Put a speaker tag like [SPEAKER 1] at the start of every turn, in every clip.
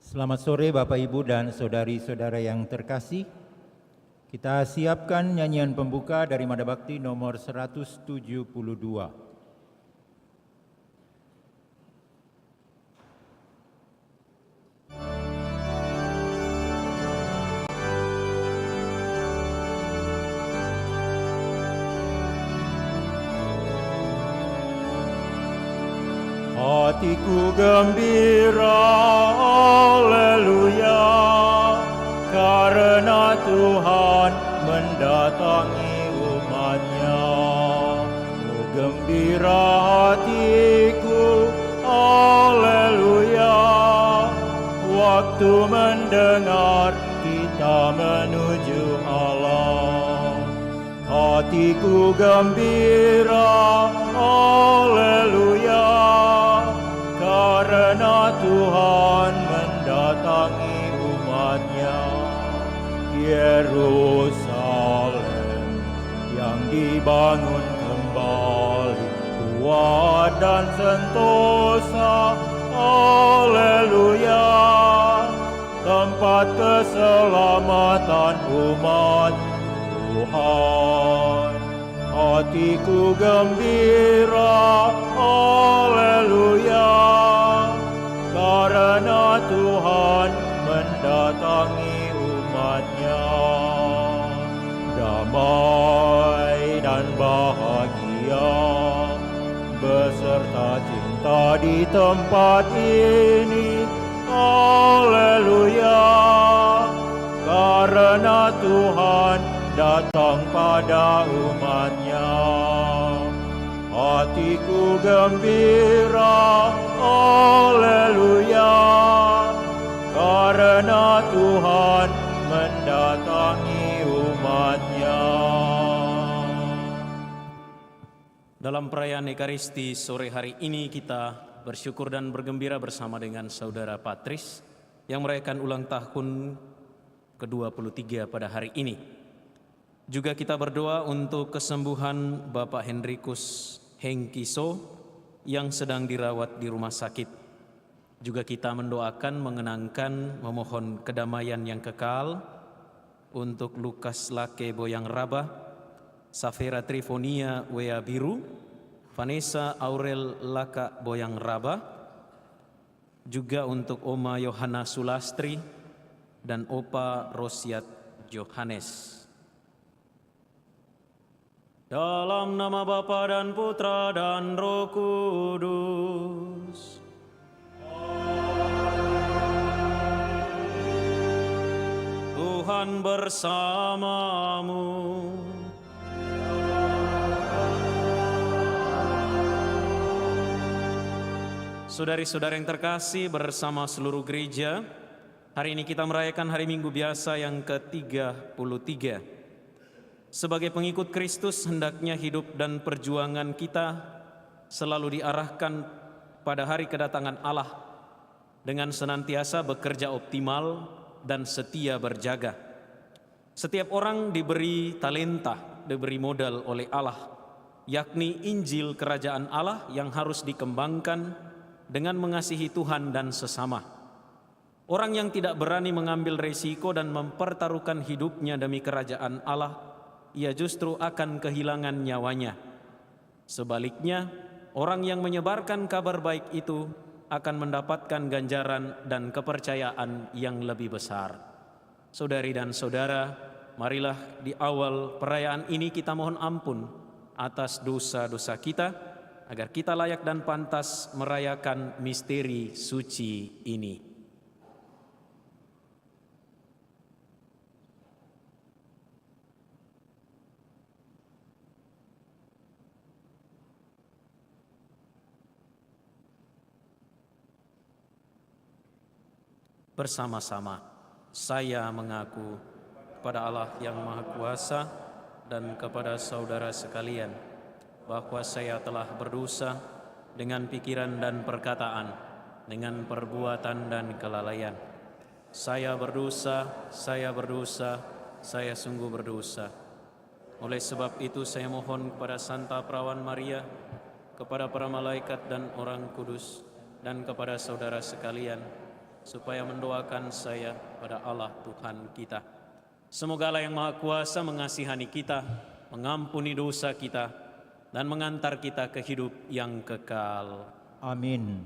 [SPEAKER 1] Selamat sore Bapak Ibu dan saudari-saudara yang terkasih. Kita siapkan nyanyian pembuka dari Mada Bakti nomor 172. Hatiku gembira, haleluya, karena Tuhan mendatangi umat-Nya. Oh gembira hatiku, haleluya, waktu mendengar kita menuju Allah. Hatiku gembira, haleluya, karena Tuhan mendatangi umat-Nya. Yerusalem yang dibangun kembali, kuat dan sentosa, haleluya, tempat keselamatan umat Tuhan. Hatiku gembira, haleluya, karena Tuhan mendatangi umat-Nya. Damai dan bahagia beserta cinta di tempat ini, haleluya, karena Tuhan datang pada umat-Nya. Hatiku gembira, haleluya, karena Tuhan mendatangi umat-Nya.
[SPEAKER 2] Dalam perayaan Ekaristi sore hari ini kita bersyukur dan bergembira bersama dengan Saudara Patris yang merayakan ulang tahun ke-23 pada hari ini. Juga kita berdoa untuk kesembuhan Bapak Henrikus Hengkiso yang sedang dirawat di rumah sakit. Juga kita mendoakan, mengenangkan, memohon kedamaian yang kekal untuk Lukas Lake Boyang Raba, Safera Trifonia Wea Biru, Vanessa Aurel Laka Boyang Raba, juga untuk Oma Yohana Sulastri dan Opa Rosiat Johannes. Dalam nama Bapa dan Putra dan Roh Kudus. Tuhan bersamamu. Saudari-saudara yang terkasih, bersama seluruh gereja, hari ini kita merayakan hari Minggu biasa yang ke-33. Sebagai pengikut Kristus, hendaknya hidup dan perjuangan kita selalu diarahkan pada hari kedatangan Allah dengan senantiasa bekerja optimal dan setia berjaga. Setiap orang diberi talenta, diberi modal oleh Allah, yakni Injil Kerajaan Allah yang harus dikembangkan dengan mengasihi Tuhan dan sesama. Orang yang tidak berani mengambil resiko dan mempertaruhkan hidupnya demi kerajaan Allah, ia justru akan kehilangan nyawanya. Sebaliknya, orang yang menyebarkan kabar baik itu akan mendapatkan ganjaran dan kepercayaan yang lebih besar. Saudari dan saudara, marilah di awal perayaan ini kita mohon ampun atas dosa-dosa kita, agar kita layak dan pantas merayakan misteri suci ini. Bersama-sama saya mengaku kepada Allah yang Maha Kuasa dan kepada saudara sekalian bahwa saya telah berdosa dengan pikiran dan perkataan, dengan perbuatan dan kelalaian. Saya berdosa, saya sungguh berdosa. Oleh sebab itu saya mohon kepada Santa Perawan Maria, kepada para malaikat dan orang kudus, dan kepada saudara sekalian, supaya mendoakan saya pada Allah Tuhan kita. Semoga Allah yang Maha Kuasa mengasihani kita, mengampuni dosa kita, dan mengantar kita ke hidup yang kekal.
[SPEAKER 1] Amin.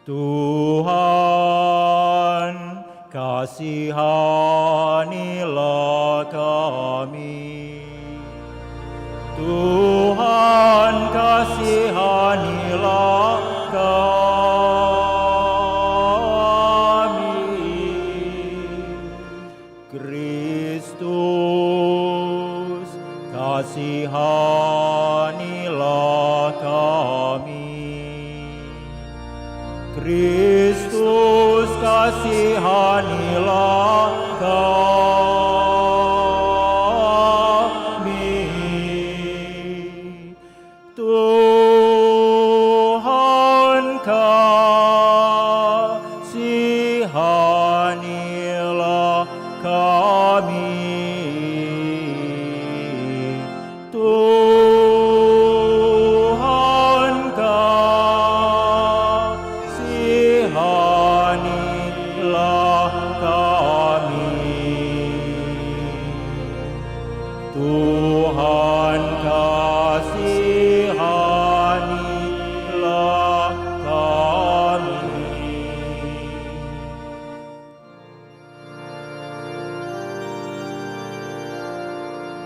[SPEAKER 1] Tuhan, kasihanilah kami. Tuhan, kasihanilah kami. Kristus, kasihanilah kami. Kristus, kasihanilah kami. Tuhan, kasihanilah kami. Tuhan, kasihanilah kami. Tuhan, kasihanilah kami.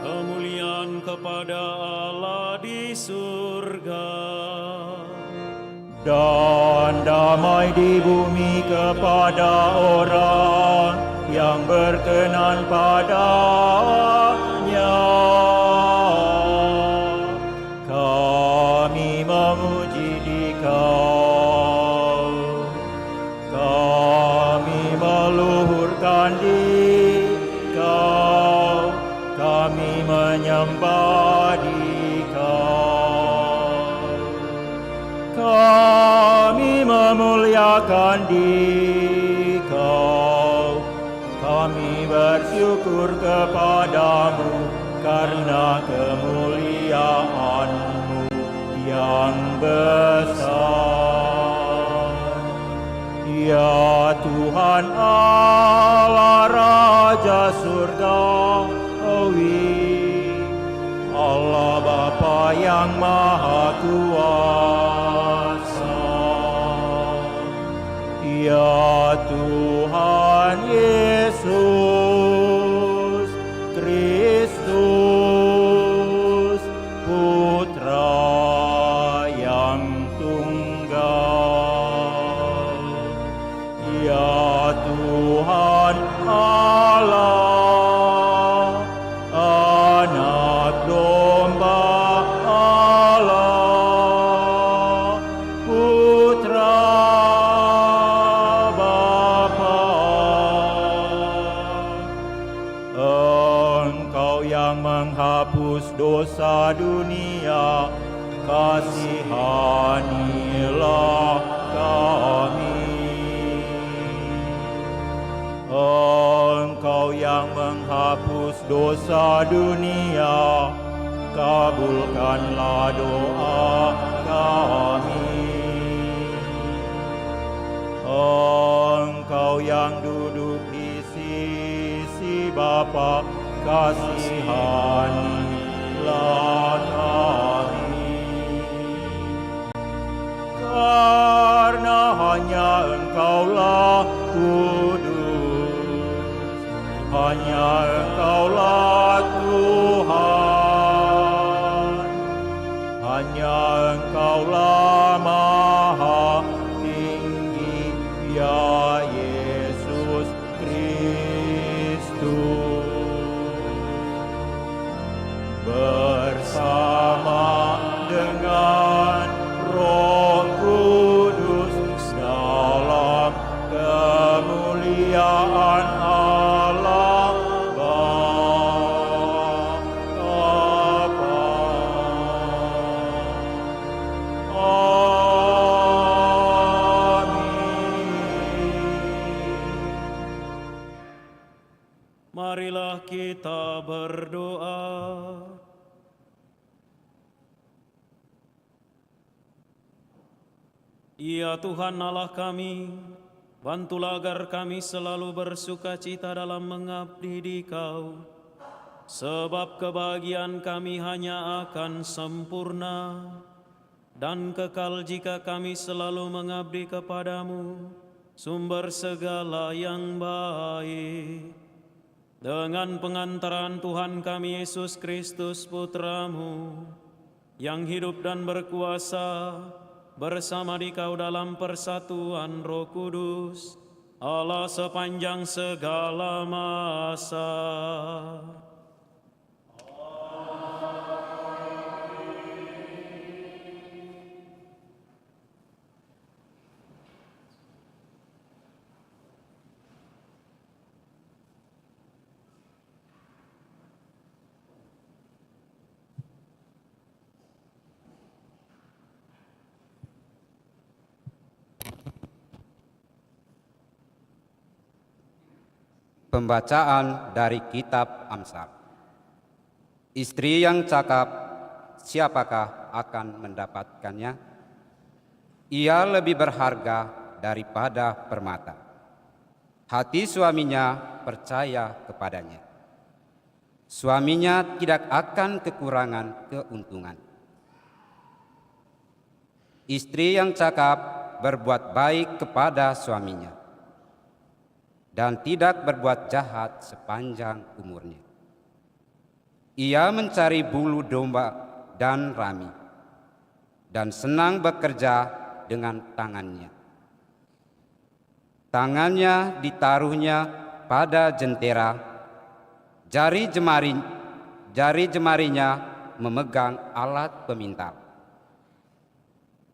[SPEAKER 2] Kemuliaan kepada Allah di surga,
[SPEAKER 1] Dan damai di bumi kepada orang yang berkenan padanya. Kami memuji Dikau, kami meluhurkan Dikau, kami menyembah Dikau. Kami memuliakan Dikau, kami bersyukur kepadamu karena kemuliaan-Mu yang besar. Ya Tuhan Allah Raja Surgawi, Allah Bapa yang Maha Kuasa. Ya Tuhan Yesus Kristus, Putra yang tunggal. Ya Tuhan Allah, Anak Domba Allah, Putra Bapa. Engkau yang menghapus dosa dunia, kasihanilah kami. Engkau yang menghapus dosa dunia, kabulkanlah doa kami. Engkau yang duduk di sisi Bapa, kasihanilah kami. Karena hanya Engkaulah kudus, hanya Engkaulah Tuhan, hanya Engkaulah Maha Tinggi, ya Yesus Kristus. Bersama dengan Roh Kudus dalam kemuliaan Allah Bapa.
[SPEAKER 2] marilah kita berdoa. Ya Tuhan Allah kami, bantulah agar kami selalu bersukacita dalam mengabdi di Kau, sebab kebahagiaan kami hanya akan sempurna dan kekal jika kami selalu mengabdi kepadamu, sumber segala yang baik. Dengan pengantaran Tuhan kami Yesus Kristus Putra-Mu, yang hidup dan berkuasa bersama di Kau dalam persatuan Roh Kudus, Allah sepanjang segala masa.
[SPEAKER 3] Pembacaan dari Kitab Amsal. Istri yang cakap, siapakah akan mendapatkannya? Ia lebih berharga daripada permata. Hati suaminya percaya kepadanya. Suaminya tidak akan kekurangan keuntungan. Istri yang cakap berbuat baik kepada suaminya dan tidak berbuat jahat sepanjang umurnya. Ia mencari bulu domba dan rami, dan senang bekerja dengan tangannya. Tangannya ditaruhnya pada jentera, jari jemarinya memegang alat pemintal.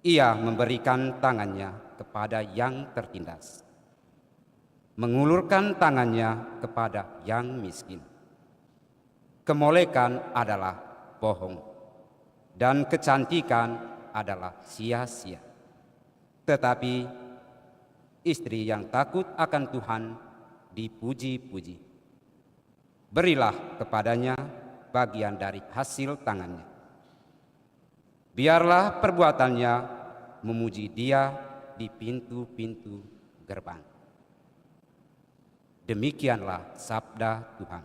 [SPEAKER 3] Ia memberikan tangannya kepada yang tertindas, mengulurkan tangannya kepada yang miskin. Kemolekan adalah bohong, dan kecantikan adalah sia-sia. Tetapi istri yang takut akan Tuhan dipuji-puji. Berilah kepadanya bagian dari hasil tangannya. Biarlah perbuatannya memuji Dia di pintu-pintu gerbang. Demikianlah sabda Tuhan.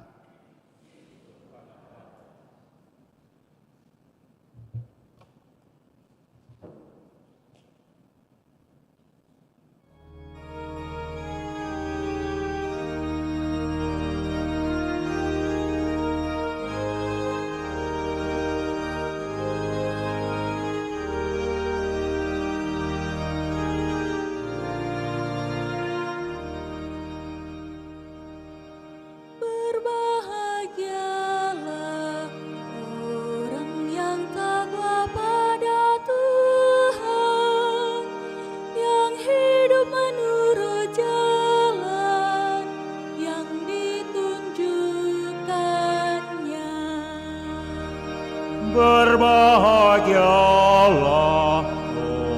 [SPEAKER 4] Berbahagialah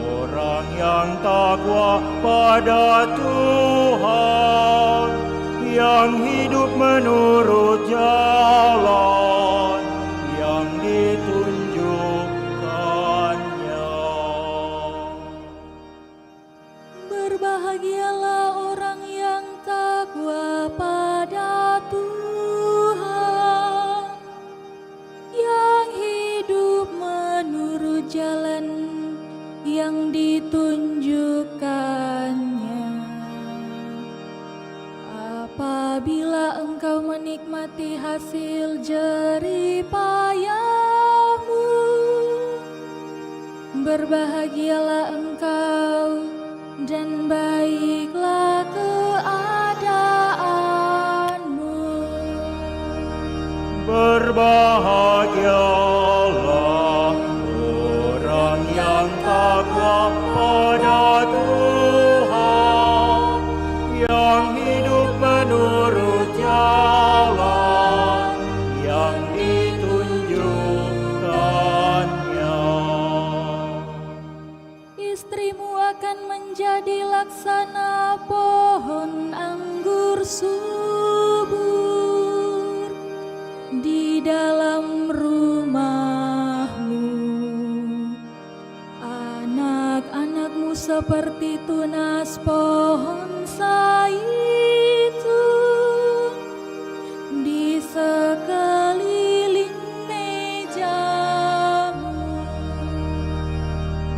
[SPEAKER 4] orang yang takwa pada Tuhan, yang hidup menurut jalan yang ditunjukkannya.
[SPEAKER 5] Berbahagialah orang yang takwa pada Tuhan, yang hidup menurut jalan yang ditunjukkannya. Apabila engkau menikmati hasil jerih payahmu, berbahagialah engkau dan baiklah keadaanmu.
[SPEAKER 4] Berbahagialah orang yang takwa pada Tuhan, yang hidup menurut jalan yang ditunjukkannya.
[SPEAKER 5] Istrimu akan menjadi laksana pohon anggur subur di dalam rumahmu. Anak-anakmu seperti tunas pohon zaitun di sekeliling mejamu.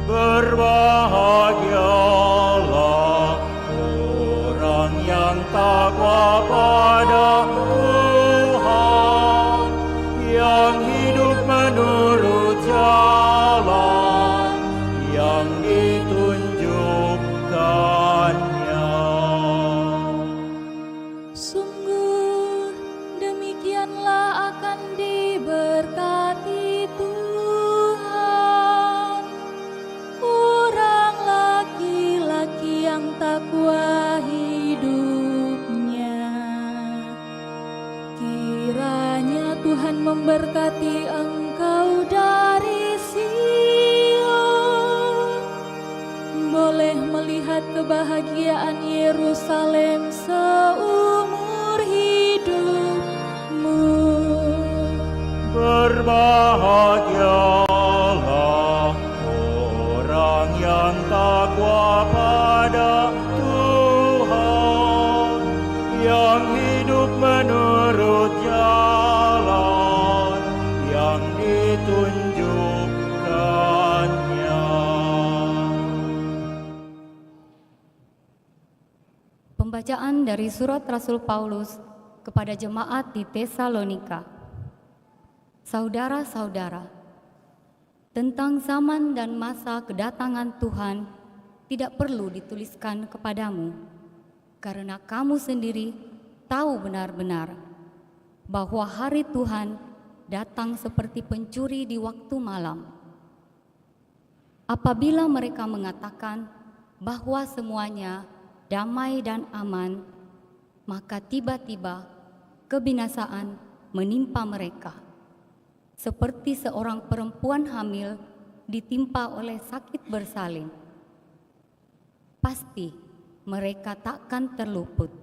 [SPEAKER 4] Berbahagialah orang yang takwa pada Tuhan, yang hidup menurut jalan yang ditunjukkannya.
[SPEAKER 5] Sungguh demikianlah akan diberkati Tuhan orang laki-laki yang takwa hidupnya. Kiranya Tuhan memberkati engkau dari Sion, boleh melihat kebahagiaan Yerusalem seumur hidupmu.
[SPEAKER 4] Berbahagialah orang yang takwa pada Tuhan, yang hidup menurut jalan yang ditunjukkannya.
[SPEAKER 6] Pembacaan dari surat Rasul Paulus kepada jemaat di Tesalonika. Saudara-saudara, tentang zaman dan masa kedatangan Tuhan tidak perlu dituliskan kepadamu, karena kamu sendiri tahu benar-benar bahwa hari Tuhan datang seperti pencuri di waktu malam. Apabila mereka mengatakan bahwa semuanya damai dan aman, maka tiba-tiba kebinasaan menimpa mereka, seperti seorang perempuan hamil ditimpa oleh sakit bersalin. Pasti mereka takkan terluput.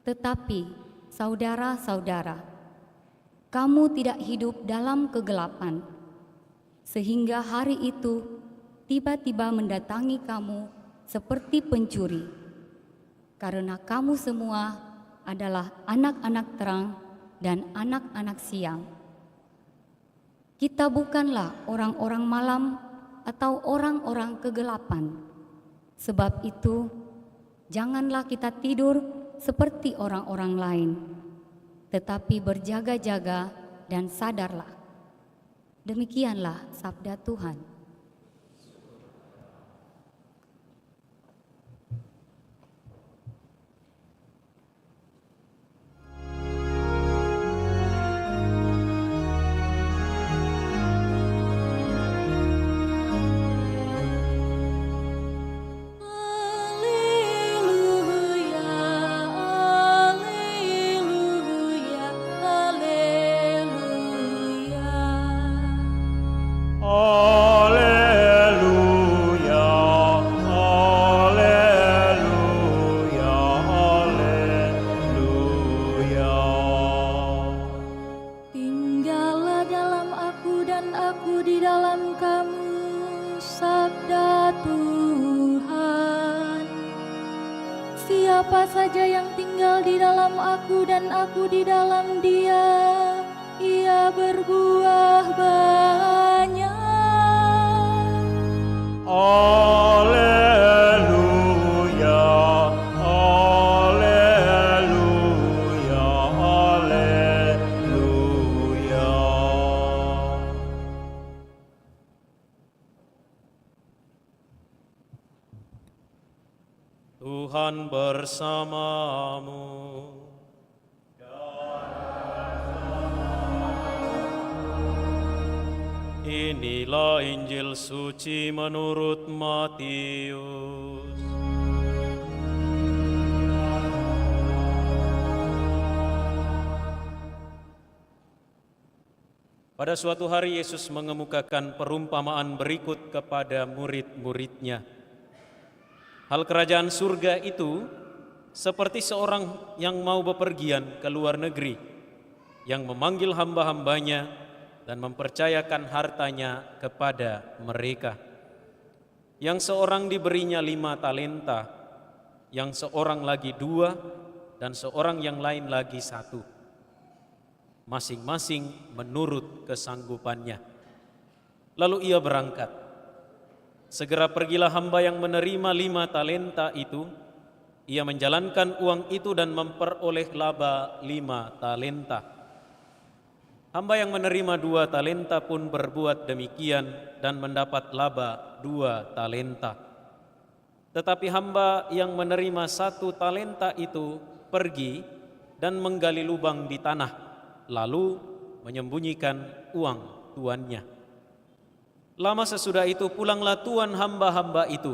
[SPEAKER 6] Tetapi saudara-saudara, kamu tidak hidup dalam kegelapan, sehingga hari itu tiba-tiba mendatangi kamu seperti pencuri, karena kamu semua adalah anak-anak terang dan anak-anak siang. Kita bukanlah orang-orang malam atau orang-orang kegelapan. Sebab itu, janganlah kita tidur seperti orang-orang lain, tetapi berjaga-jaga dan sadarlah. Demikianlah sabda Tuhan.
[SPEAKER 5] Tinggallah dalam aku dan aku di dalam kamu, sabda Tuhan. Siapa saja yang tinggal di dalam aku dan aku di dalam dia, ia berbuah banyak.
[SPEAKER 4] Alleluia, alleluia, alleluia.
[SPEAKER 2] Tuhan bersamamu. Inilah Injil suci menurut Matius. Pada suatu hari Yesus mengemukakan perumpamaan berikut kepada murid-muridnya. Hal kerajaan surga itu seperti seorang yang mau bepergian ke luar negeri, yang memanggil hamba-hambanya dan mempercayakan hartanya kepada mereka. yang seorang diberinya 5 talenta, yang seorang lagi 2, dan seorang yang lain lagi 1. Masing-masing menurut kesanggupannya. Lalu ia berangkat. Segera pergilah hamba yang menerima 5 talenta itu. Ia menjalankan uang itu dan memperoleh laba 5 talenta. Hamba yang menerima 2 talenta pun berbuat demikian dan mendapat laba 2 talenta. Tetapi hamba yang menerima 1 talenta itu pergi dan menggali lubang di tanah, lalu menyembunyikan uang tuannya. Lama sesudah itu pulanglah tuan hamba-hamba itu,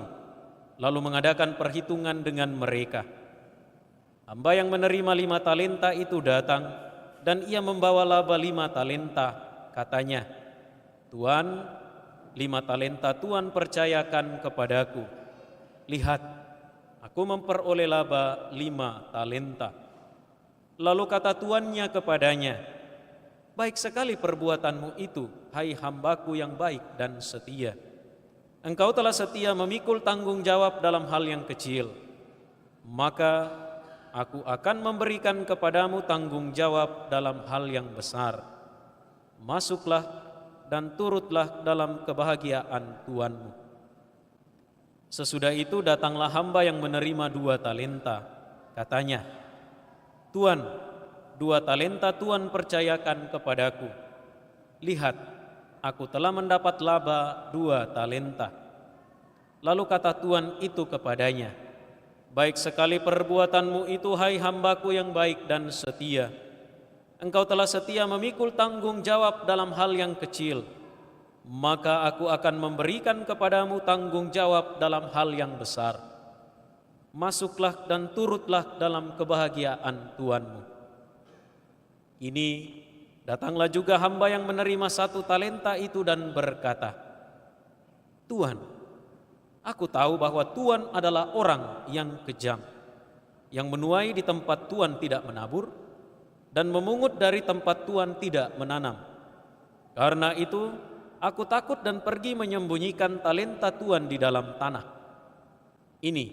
[SPEAKER 2] lalu mengadakan perhitungan dengan mereka. Hamba yang menerima 5 talenta itu datang, dan ia membawa laba 5 talenta. Katanya, "Tuan, 5 talenta Tuan percayakan kepadaku. Lihat, aku memperoleh laba 5 talenta." Lalu kata tuannya kepadanya, "Baik sekali perbuatanmu itu, hai hambaku yang baik dan setia. Engkau telah setia memikul tanggung jawab dalam hal yang kecil. Maka aku akan memberikan kepadamu tanggung jawab dalam hal yang besar. Masuklah dan turutlah dalam kebahagiaan tuanmu." Sesudah itu datanglah hamba yang menerima 2 talenta. Katanya, "Tuan, 2 talenta Tuan percayakan kepadaku. Lihat, aku telah mendapat laba 2 talenta." Lalu kata tuan itu kepadanya, "Baik sekali perbuatanmu itu, hai hambaku yang baik dan setia. Engkau telah setia memikul tanggung jawab dalam hal yang kecil. Maka aku akan memberikan kepadamu tanggung jawab dalam hal yang besar. Masuklah dan turutlah dalam kebahagiaan tuanmu." Ini datanglah juga hamba yang menerima 1 talenta itu dan berkata, "Tuan, aku tahu bahwa Tuan adalah orang yang kejam, yang menuai di tempat Tuan tidak menabur, dan memungut dari tempat Tuan tidak menanam. Karena itu, aku takut dan pergi menyembunyikan talenta Tuan di dalam tanah. Ini,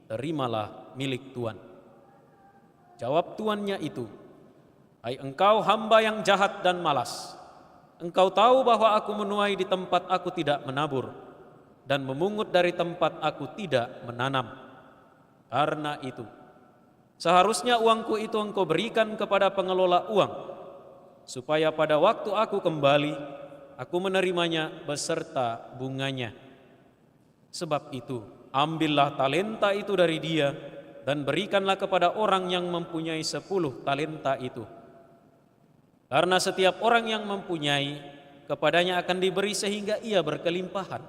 [SPEAKER 2] terimalah milik Tuan." Jawab tuannya itu, "Hai engkau hamba yang jahat dan malas, engkau tahu bahwa aku menuai di tempat aku tidak menabur, dan memungut dari tempat aku tidak menanam. Karena itu, seharusnya uangku itu engkau berikan kepada pengelola uang, supaya pada waktu aku kembali, aku menerimanya beserta bunganya. Sebab itu, ambillah talenta itu dari dia, dan berikanlah kepada orang yang mempunyai 10 talenta itu. Karena setiap orang yang mempunyai, kepadanya akan diberi sehingga ia berkelimpahan.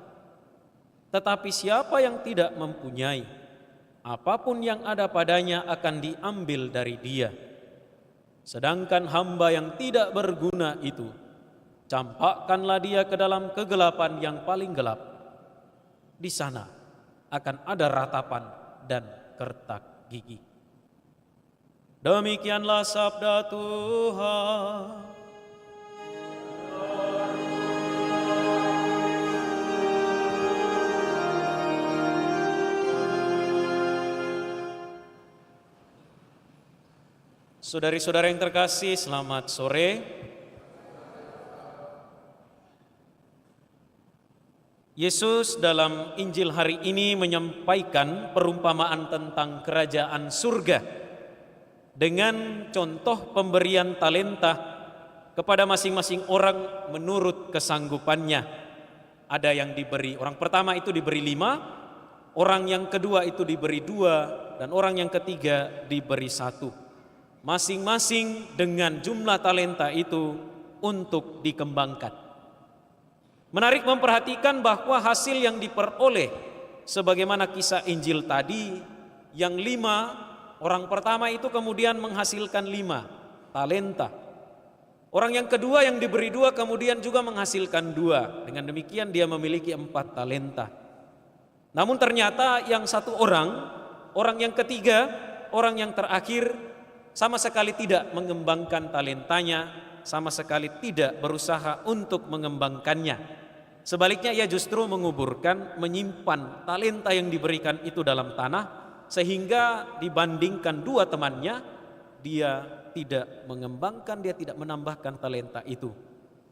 [SPEAKER 2] Tetapi siapa yang tidak mempunyai, apapun yang ada padanya akan diambil dari dia. Sedangkan hamba yang tidak berguna itu, campakkanlah dia ke dalam kegelapan yang paling gelap. Di sana akan ada ratapan dan kertak gigi." Demikianlah sabda Tuhan. Saudari-saudara yang terkasih, selamat sore. Yesus dalam Injil hari ini menyampaikan perumpamaan tentang kerajaan surga dengan contoh pemberian talenta kepada masing-masing orang menurut kesanggupannya. Ada yang diberi, orang pertama itu diberi 5, orang yang kedua itu diberi 2, dan orang yang ketiga diberi 1. Masing-masing dengan jumlah talenta itu untuk dikembangkan. Menarik memperhatikan bahwa hasil yang diperoleh sebagaimana kisah Injil tadi, yang 5, orang pertama itu kemudian menghasilkan 5 talenta. Orang yang kedua yang diberi 2 kemudian juga menghasilkan 2. Dengan demikian dia memiliki 4 talenta. Namun ternyata yang 1 orang yang ketiga, orang yang terakhir sama sekali tidak mengembangkan talentanya, sama sekali tidak berusaha untuk mengembangkannya. Sebaliknya ia justru menguburkan, menyimpan talenta yang diberikan itu dalam tanah, sehingga dibandingkan dua temannya, dia tidak mengembangkan, dia tidak menambahkan talenta itu.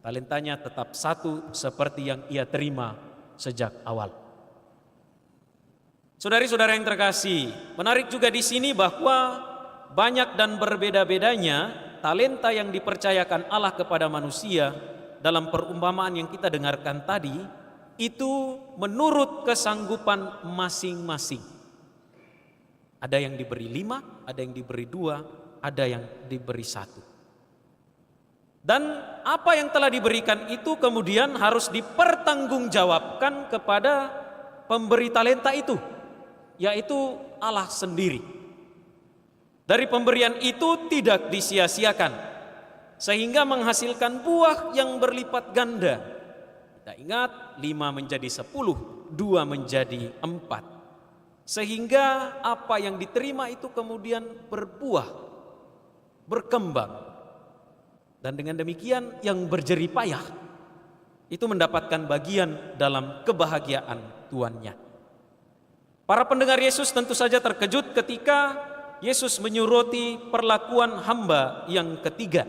[SPEAKER 2] Talentanya tetap satu seperti yang ia terima sejak awal. Saudari-saudara yang terkasih, menarik juga di sini bahwa banyak dan berbeda-bedanya talenta yang dipercayakan Allah kepada manusia. Dalam perumpamaan yang kita dengarkan tadi, itu menurut kesanggupan masing-masing. Ada yang diberi 5, ada yang diberi 2, ada yang diberi 1. Dan apa yang telah diberikan itu kemudian harus dipertanggungjawabkan kepada pemberi talenta itu, yaitu Allah sendiri. Dari pemberian itu tidak disia-siakan, sehingga menghasilkan buah yang berlipat ganda. Kita ingat 5 menjadi 10, 2 menjadi 4. Sehingga apa yang diterima itu kemudian berbuah, berkembang. Dan dengan demikian yang berjerih payah itu mendapatkan bagian dalam kebahagiaan tuannya. Para pendengar Yesus tentu saja terkejut ketika Yesus menyuruti perlakuan hamba yang ketiga.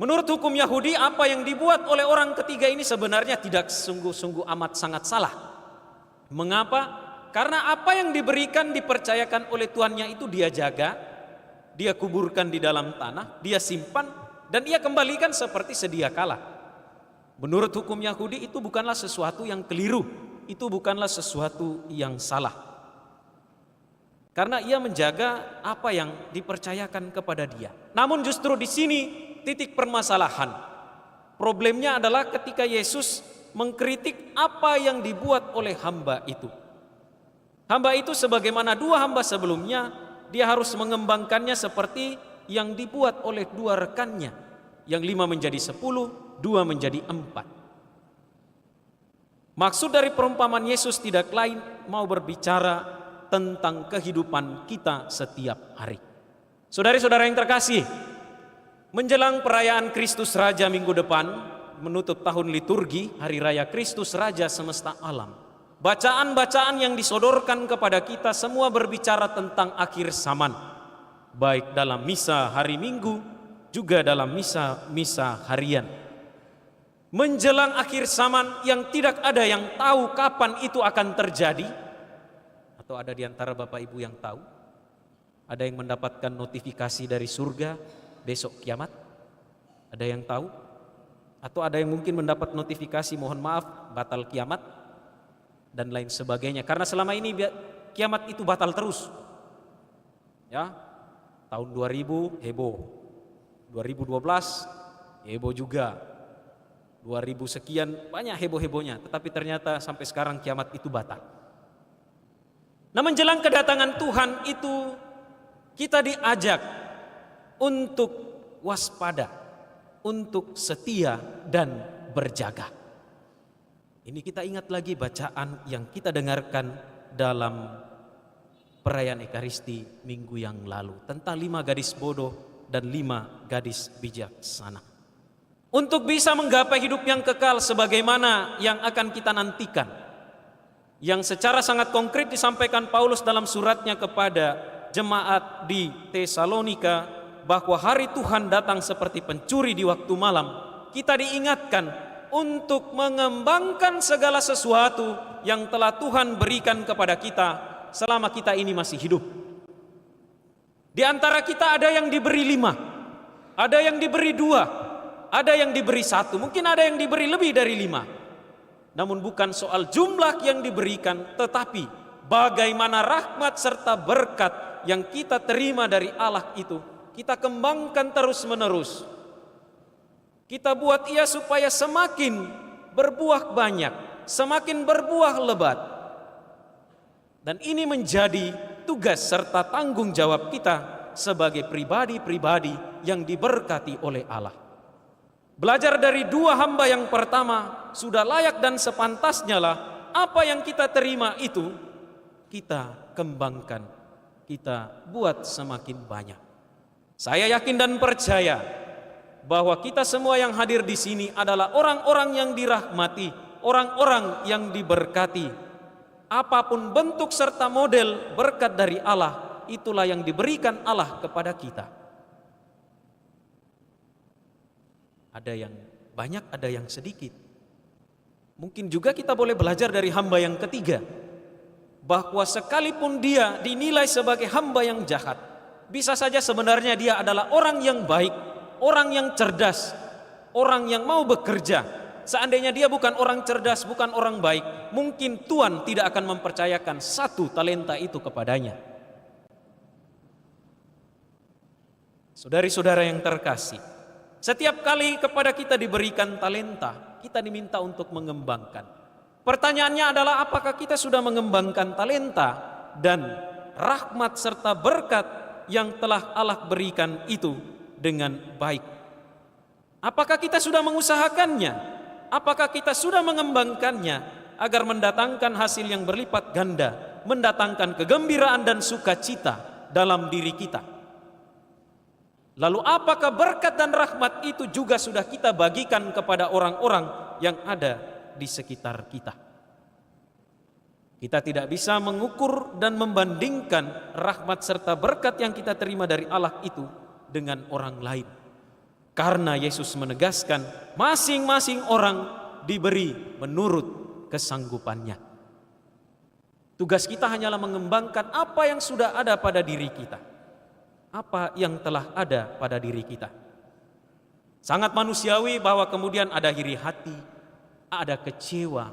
[SPEAKER 2] Menurut hukum Yahudi, apa yang dibuat oleh orang ketiga ini sebenarnya tidak sungguh-sungguh amat sangat salah. Mengapa? Karena apa yang diberikan, dipercayakan oleh tuannya itu dia jaga, dia kuburkan di dalam tanah, dia simpan, dan ia kembalikan seperti sedia kala. Menurut hukum Yahudi itu bukanlah sesuatu yang keliru, itu bukanlah sesuatu yang salah. Karena ia menjaga apa yang dipercayakan kepada dia. Namun justru di sini titik permasalahan. Problemnya adalah ketika Yesus mengkritik apa yang dibuat oleh hamba itu. Hamba itu sebagaimana 2 hamba sebelumnya, dia harus mengembangkannya seperti yang dibuat oleh 2 rekannya. Yang 5 menjadi 10, 2 menjadi 4. Maksud dari perumpamaan Yesus tidak lain mau berbicara tentang kehidupan kita setiap hari. Saudari-saudara yang terkasih, menjelang perayaan Kristus Raja minggu depan, menutup tahun liturgi Hari Raya Kristus Raja semesta alam, bacaan-bacaan yang disodorkan kepada kita semua berbicara tentang akhir zaman, baik dalam misa hari Minggu juga dalam misa harian. Menjelang akhir zaman yang tidak ada yang tahu kapan itu akan terjadi. Atau ada di antara Bapak Ibu yang tahu? Ada yang mendapatkan notifikasi dari surga besok kiamat? Ada yang tahu? Atau ada yang mungkin mendapat notifikasi mohon maaf batal kiamat dan lain sebagainya. Karena selama ini kiamat itu batal terus. Ya, tahun 2000 heboh, 2012 heboh juga, 2000 sekian banyak heboh-hebohnya. Tetapi ternyata sampai sekarang kiamat itu batal. Nah, menjelang kedatangan Tuhan itu kita diajak untuk waspada, untuk setia dan berjaga. Ini kita ingat lagi bacaan yang kita dengarkan dalam perayaan Ekaristi minggu yang lalu tentang 5 gadis bodoh dan 5 gadis bijaksana. Untuk bisa menggapai hidup yang kekal sebagaimana yang akan kita nantikan, yang secara sangat konkret disampaikan Paulus dalam suratnya kepada jemaat di Tesalonika, bahwa hari Tuhan datang seperti pencuri di waktu malam. Kita diingatkan untuk mengembangkan segala sesuatu yang telah Tuhan berikan kepada kita selama kita ini masih hidup. Di antara kita ada yang diberi 5, ada yang diberi 2, ada yang diberi 1, mungkin ada yang diberi lebih dari 5. Namun bukan soal jumlah yang diberikan, tetapi bagaimana rahmat serta berkat yang kita terima dari Allah itu kita kembangkan terus-menerus. Kita buat ia supaya semakin berbuah banyak, semakin berbuah lebat. Dan ini menjadi tugas serta tanggung jawab kita sebagai pribadi-pribadi yang diberkati oleh Allah. Belajar dari 2 hamba yang pertama, sudah layak dan sepantasnya lah apa yang kita terima itu kita kembangkan, kita buat semakin banyak. Saya yakin dan percaya bahwa kita semua yang hadir di sini adalah orang-orang yang dirahmati orang-orang yang diberkati. Apapun bentuk serta model berkat dari Allah, itulah yang diberikan Allah kepada kita. Ada yang banyak, ada yang sedikit. Mungkin juga kita boleh belajar dari hamba yang ketiga, bahwa sekalipun dia dinilai sebagai hamba yang jahat, bisa saja sebenarnya dia adalah orang yang baik, orang yang cerdas, orang yang mau bekerja. Seandainya dia bukan orang cerdas, bukan orang baik, mungkin Tuhan tidak akan mempercayakan satu talenta itu kepadanya. Saudari-saudara yang terkasih, setiap kali kepada kita diberikan talenta, kita diminta untuk mengembangkan. Pertanyaannya adalah apakah kita sudah mengembangkan talenta dan rahmat serta berkat yang telah Allah berikan itu dengan baik? Apakah kita sudah mengusahakannya? Apakah kita sudah mengembangkannya agar mendatangkan hasil yang berlipat ganda, mendatangkan kegembiraan dan sukacita dalam diri kita? Lalu apakah berkat dan rahmat itu juga sudah kita bagikan kepada orang-orang yang ada di sekitar kita? Kita tidak bisa mengukur dan membandingkan rahmat serta berkat yang kita terima dari Allah itu dengan orang lain. Karena Yesus menegaskan masing-masing orang diberi menurut kesanggupannya. Tugas kita hanyalah mengembangkan apa yang sudah ada pada diri kita. Apa yang telah ada pada diri kita. Sangat manusiawi bahwa kemudian ada iri hati, ada kecewa.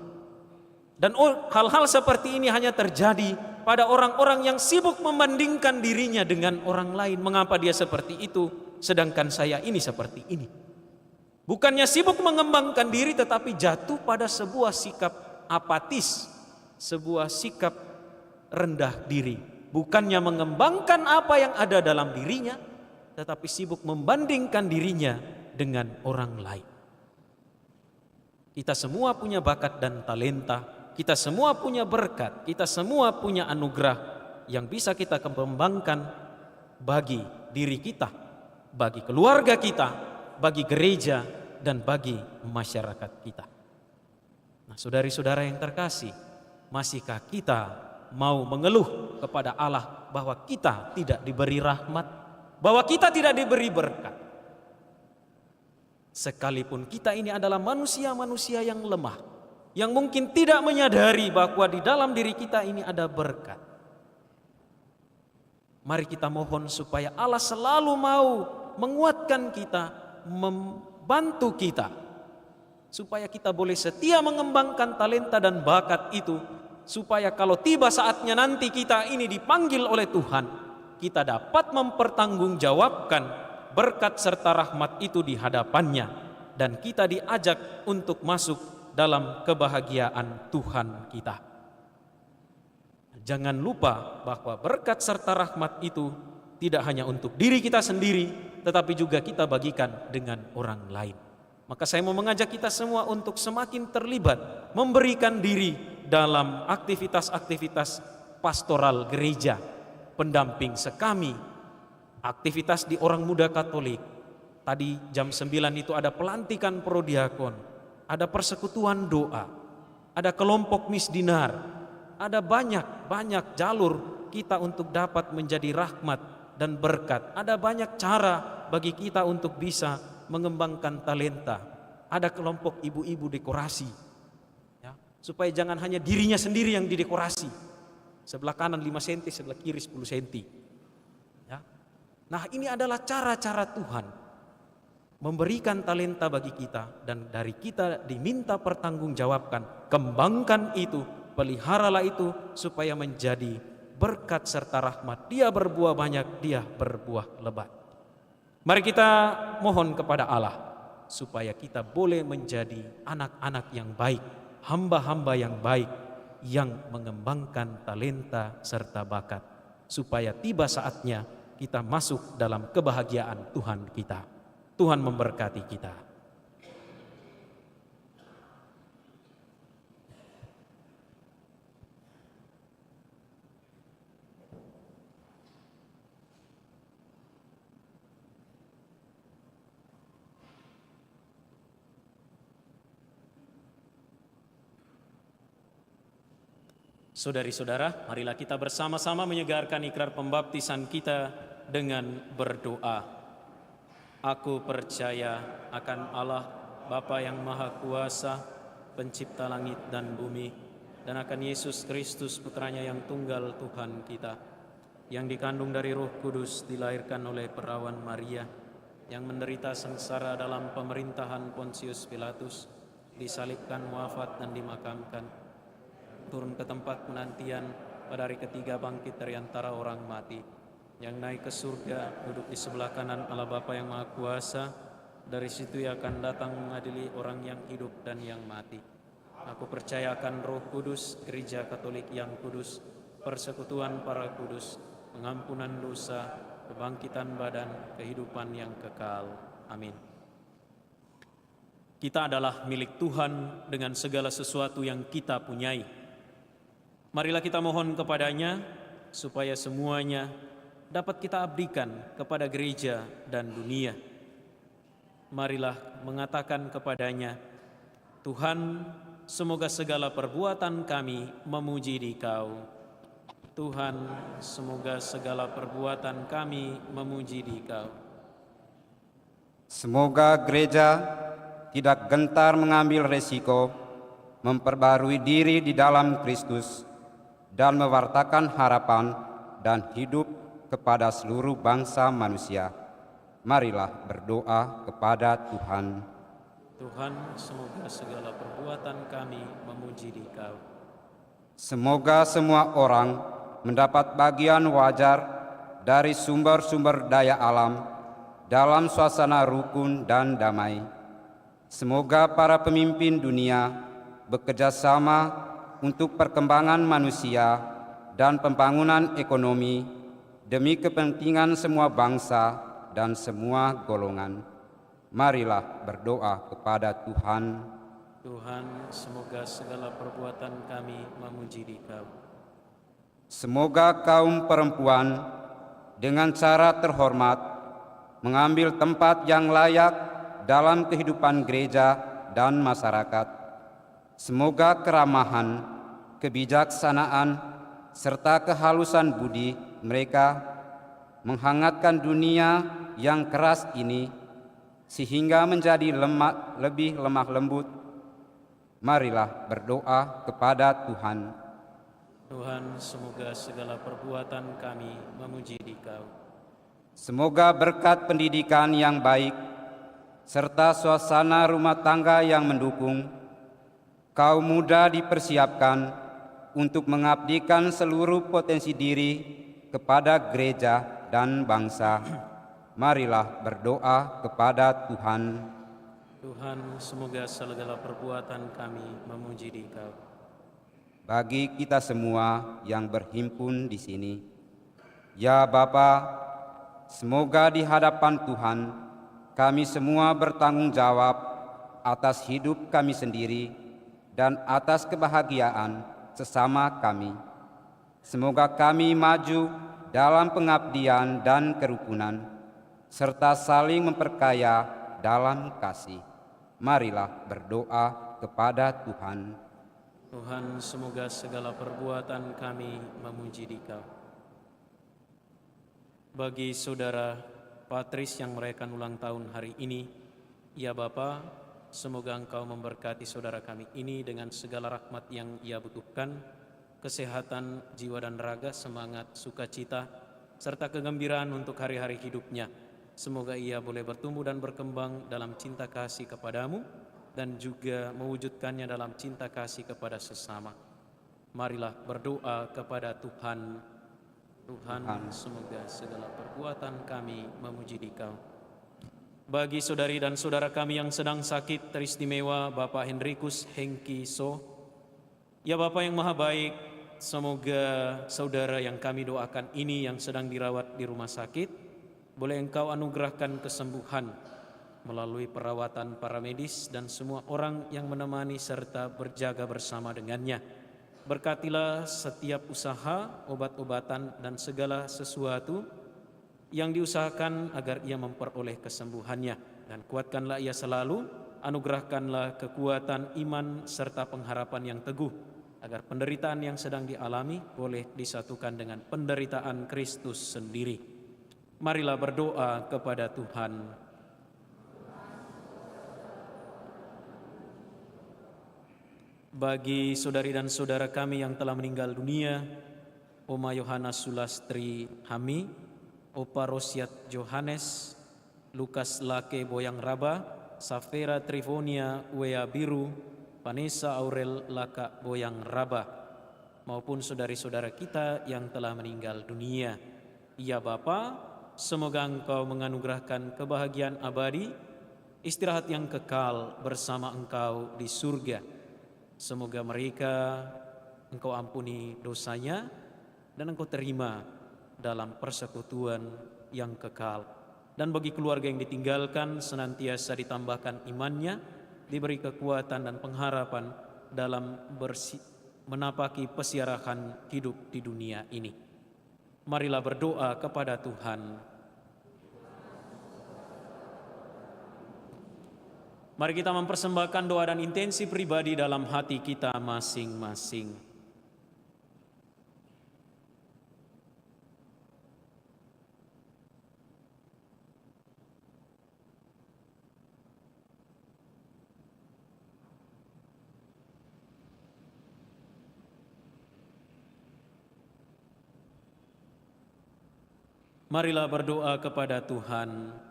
[SPEAKER 2] Dan hal-hal seperti ini hanya terjadi pada orang-orang yang sibuk membandingkan dirinya dengan orang lain. Mengapa dia seperti itu, sedangkan saya ini seperti ini? Bukannya sibuk mengembangkan diri, tetapi jatuh pada sebuah sikap apatis, sebuah sikap rendah diri. Bukannya mengembangkan apa yang ada dalam dirinya, tetapi sibuk membandingkan dirinya dengan orang lain. Kita semua punya bakat dan talenta, kita semua punya berkat, kita semua punya anugerah yang bisa kita kembangkan bagi diri kita, bagi keluarga kita, bagi gereja, dan bagi masyarakat kita. Nah, saudari-saudara yang terkasih, masihkah kita mau mengeluh kepada Allah bahwa kita tidak diberi rahmat, bahwa kita tidak diberi berkat? Sekalipun kita ini adalah manusia-manusia yang lemah, yang mungkin tidak menyadari bahwa di dalam diri kita ini ada berkat. Mari kita mohon supaya Allah selalu mau menguatkan kita, membantu kita, supaya kita boleh setia mengembangkan talenta dan bakat itu, supaya kalau tiba saatnya nanti kita ini dipanggil oleh Tuhan, kita dapat mempertanggungjawabkan berkat serta rahmat itu di hadapannya, dan kita diajak untuk masuk dalam kebahagiaan Tuhan kita. Jangan lupa bahwa berkat serta rahmat itu tidak hanya untuk diri kita sendiri, tetapi juga kita bagikan dengan orang lain. Maka saya mau mengajak kita semua untuk semakin terlibat, memberikan diri dalam aktivitas-aktivitas pastoral gereja, pendamping sekami, aktivitas di Orang Muda Katolik. Tadi jam 9 itu ada pelantikan prodiakon, ada persekutuan doa, ada kelompok misdinar, ada banyak jalur kita untuk dapat menjadi rahmat dan berkat. Ada banyak cara bagi kita untuk bisa mengembangkan talenta. Ada kelompok ibu-ibu dekorasi, ya, supaya jangan hanya dirinya sendiri yang didekorasi. Sebelah kanan 5 cm, sebelah kiri 10 cm. Ya. Nah, ini adalah cara-cara Tuhan memberikan talenta bagi kita, dan dari kita diminta pertanggungjawabkan. Kembangkan itu, peliharalah itu supaya menjadi berkat serta rahmat. Dia berbuah banyak, dia berbuah lebat. Mari kita mohon kepada Allah supaya kita boleh menjadi anak-anak yang baik, hamba-hamba yang baik, yang mengembangkan talenta serta bakat, supaya tiba saatnya kita masuk dalam kebahagiaan Tuhan kita. Tuhan memberkati kita. Saudari-saudara, marilah kita bersama-sama menyegarkan ikrar pembaptisan kita dengan berdoa. Aku percaya akan Allah, Bapa yang Maha Kuasa, Pencipta langit dan bumi, dan akan Yesus Kristus, Putranya yang tunggal Tuhan kita, yang dikandung dari Roh Kudus, dilahirkan oleh perawan Maria, yang menderita sengsara dalam pemerintahan Pontius Pilatus, disalibkan, wafat, dan dimakamkan, turun ke tempat penantian, pada hari ketiga bangkit dari antara orang mati, yang naik ke surga, duduk di sebelah kanan Allah Bapa yang Maha Kuasa, dari situ ia akan datang mengadili orang yang hidup dan yang mati. Aku percaya akan Roh Kudus, Gereja Katolik yang kudus, persekutuan para kudus, pengampunan dosa, kebangkitan badan, kehidupan yang kekal. Amin. Kita adalah milik Tuhan dengan segala sesuatu yang kita punyai. Marilah kita mohon kepadanya supaya semuanya dapat kita abdikan kepada gereja dan dunia. Marilah mengatakan kepadanya, Tuhan, semoga segala perbuatan kami memuji Dikau. Tuhan, semoga segala perbuatan kami memuji Dikau.
[SPEAKER 3] Semoga gereja tidak gentar mengambil resiko, memperbarui diri di dalam Kristus, dan mewartakan harapan dan hidup kepada seluruh bangsa manusia. Marilah berdoa kepada Tuhan.
[SPEAKER 2] Tuhan, semoga segala perbuatan kami memuji Dikau.
[SPEAKER 3] Semoga semua orang mendapat bagian wajar dari sumber-sumber daya alam dalam suasana rukun dan damai. Semoga para pemimpin dunia bekerja sama untuk perkembangan manusia dan pembangunan ekonomi demi kepentingan semua bangsa dan semua golongan. Marilah berdoa kepada Tuhan.
[SPEAKER 2] Tuhan, semoga segala perbuatan kami memuji Dikau.
[SPEAKER 3] Semoga kaum perempuan dengan cara terhormat mengambil tempat yang layak dalam kehidupan gereja dan masyarakat. Semoga keramahan, kebijaksanaan, serta kehalusan budi mereka menghangatkan dunia yang keras ini sehingga menjadi lebih lemah lembut. Marilah berdoa kepada Tuhan.
[SPEAKER 2] Tuhan, semoga segala perbuatan kami memuji Dikau.
[SPEAKER 3] Semoga berkat pendidikan yang baik serta suasana rumah tangga yang mendukung, kaum muda dipersiapkan untuk mengabdikan seluruh potensi diri kepada gereja dan bangsa. Marilah berdoa kepada Tuhan.
[SPEAKER 2] Tuhan, semoga segala perbuatan kami memuji Dikau.
[SPEAKER 3] Bagi kita semua yang berhimpun di sini, ya Bapa, semoga di hadapan Tuhan kami semua bertanggung jawab atas hidup kami sendiri dan atas kebahagiaan sesama kami. Semoga kami maju dalam pengabdian dan kerukunan, serta saling memperkaya dalam kasih. Marilah berdoa kepada Tuhan.
[SPEAKER 2] Tuhan, semoga segala perbuatan kami memuji Dikau. Bagi saudara Patris yang merayakan ulang tahun hari ini, ya Bapa, semoga Engkau memberkati saudara kami ini dengan segala rahmat yang ia butuhkan, kesehatan jiwa dan raga, semangat, sukacita, serta kegembiraan untuk hari-hari hidupnya. Semoga ia boleh bertumbuh dan berkembang dalam cinta kasih kepadamu dan juga mewujudkannya dalam cinta kasih kepada sesama. Marilah berdoa kepada Tuhan. Tuhan, semoga segala perbuatan kami memuji Dikau. Bagi saudari dan saudara kami yang sedang sakit, teristimewa Bapak Henrikus Hengki So, ya Bapak yang Maha Baik, semoga saudara yang kami doakan ini yang sedang dirawat di rumah sakit, boleh Engkau anugerahkan kesembuhan melalui perawatan para medis dan semua orang yang menemani serta berjaga bersama dengannya. Berkatilah setiap usaha, obat-obatan, dan segala sesuatu yang diusahakan agar ia memperoleh kesembuhannya. Dan kuatkanlah ia selalu, anugerahkanlah kekuatan iman serta pengharapan yang teguh. agar penderitaan yang sedang dialami boleh disatukan dengan penderitaan Kristus sendiri. Marilah berdoa kepada Tuhan. Bagi saudari dan saudara kami yang telah meninggal dunia, Oma Yohana Sulastri Hami, Opa Rosiat Johannes, Lukas Lake Boyang Raba, Safera Trifonia Wea Biru, Vanessa Aurel Laka Boyang Raba, maupun saudari-saudara kita yang telah meninggal dunia. Ya Bapa, semoga Engkau menganugerahkan kebahagiaan abadi, istirahat yang kekal bersama Engkau di surga. Semoga mereka Engkau ampuni dosanya dan Engkau terima dalam persekutuan yang kekal. Dan bagi keluarga yang ditinggalkan, senantiasa ditambahkan imannya, diberi kekuatan dan pengharapan dalam menapaki pesiarahan hidup di dunia ini. Marilah berdoa kepada Tuhan. Mari kita mempersembahkan doa dan intensi pribadi dalam hati kita masing-masing. Marilah berdoa kepada Tuhan.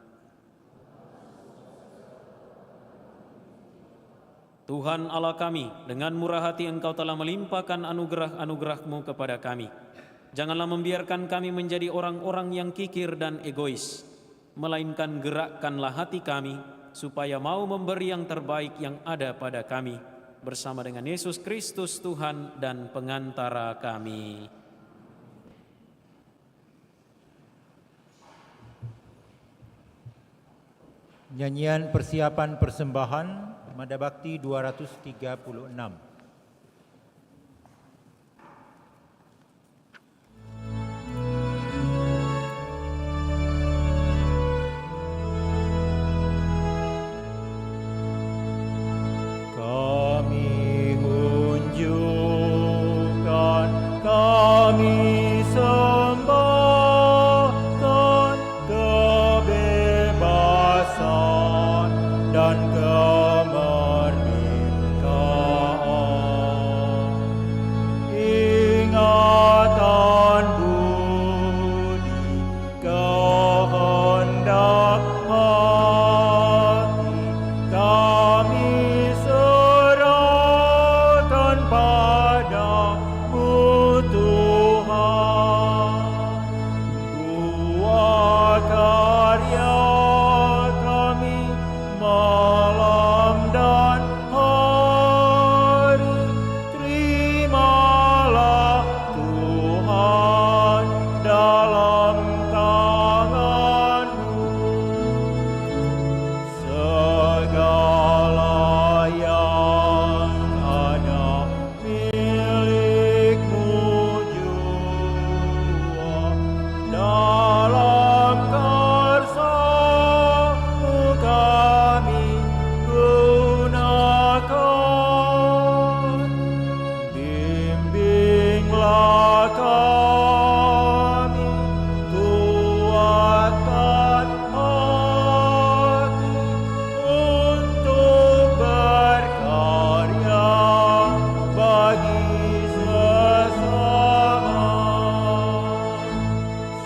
[SPEAKER 2] Tuhan Allah kami, dengan murah hati Engkau telah melimpahkan anugerah-anugerah-Mu kepada kami. Janganlah membiarkan kami menjadi orang-orang yang kikir dan egois, melainkan gerakkanlah hati kami supaya mau memberi yang terbaik yang ada pada kami, bersama dengan Yesus Kristus Tuhan dan pengantara kami.
[SPEAKER 1] Nyanyian persiapan persembahan Mada Bakti 236.
[SPEAKER 4] Kami hunjukkan, kami sembahkan kebebasan dan kemerdekaan. Ingatan budi kehendak hati kami serahkan padamu Tuhan. Buat karya kami malam dan hari, terimalah Tuhan dalam tangan-Mu. Segala yang ada milik-Mu jua, dalam karsa-Mu kami gunakan. Bimbinglah kami, kuatkan hati untuk berkarya bagi sesama.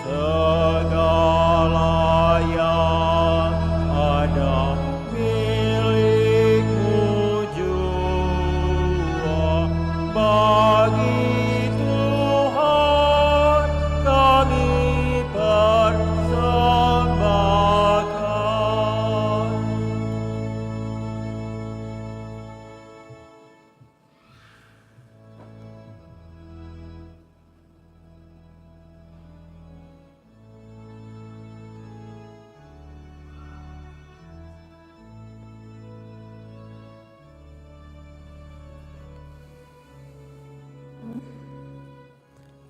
[SPEAKER 4] Segala yang ada milik-Mu jua, bagi Tuhan kami persembahkan.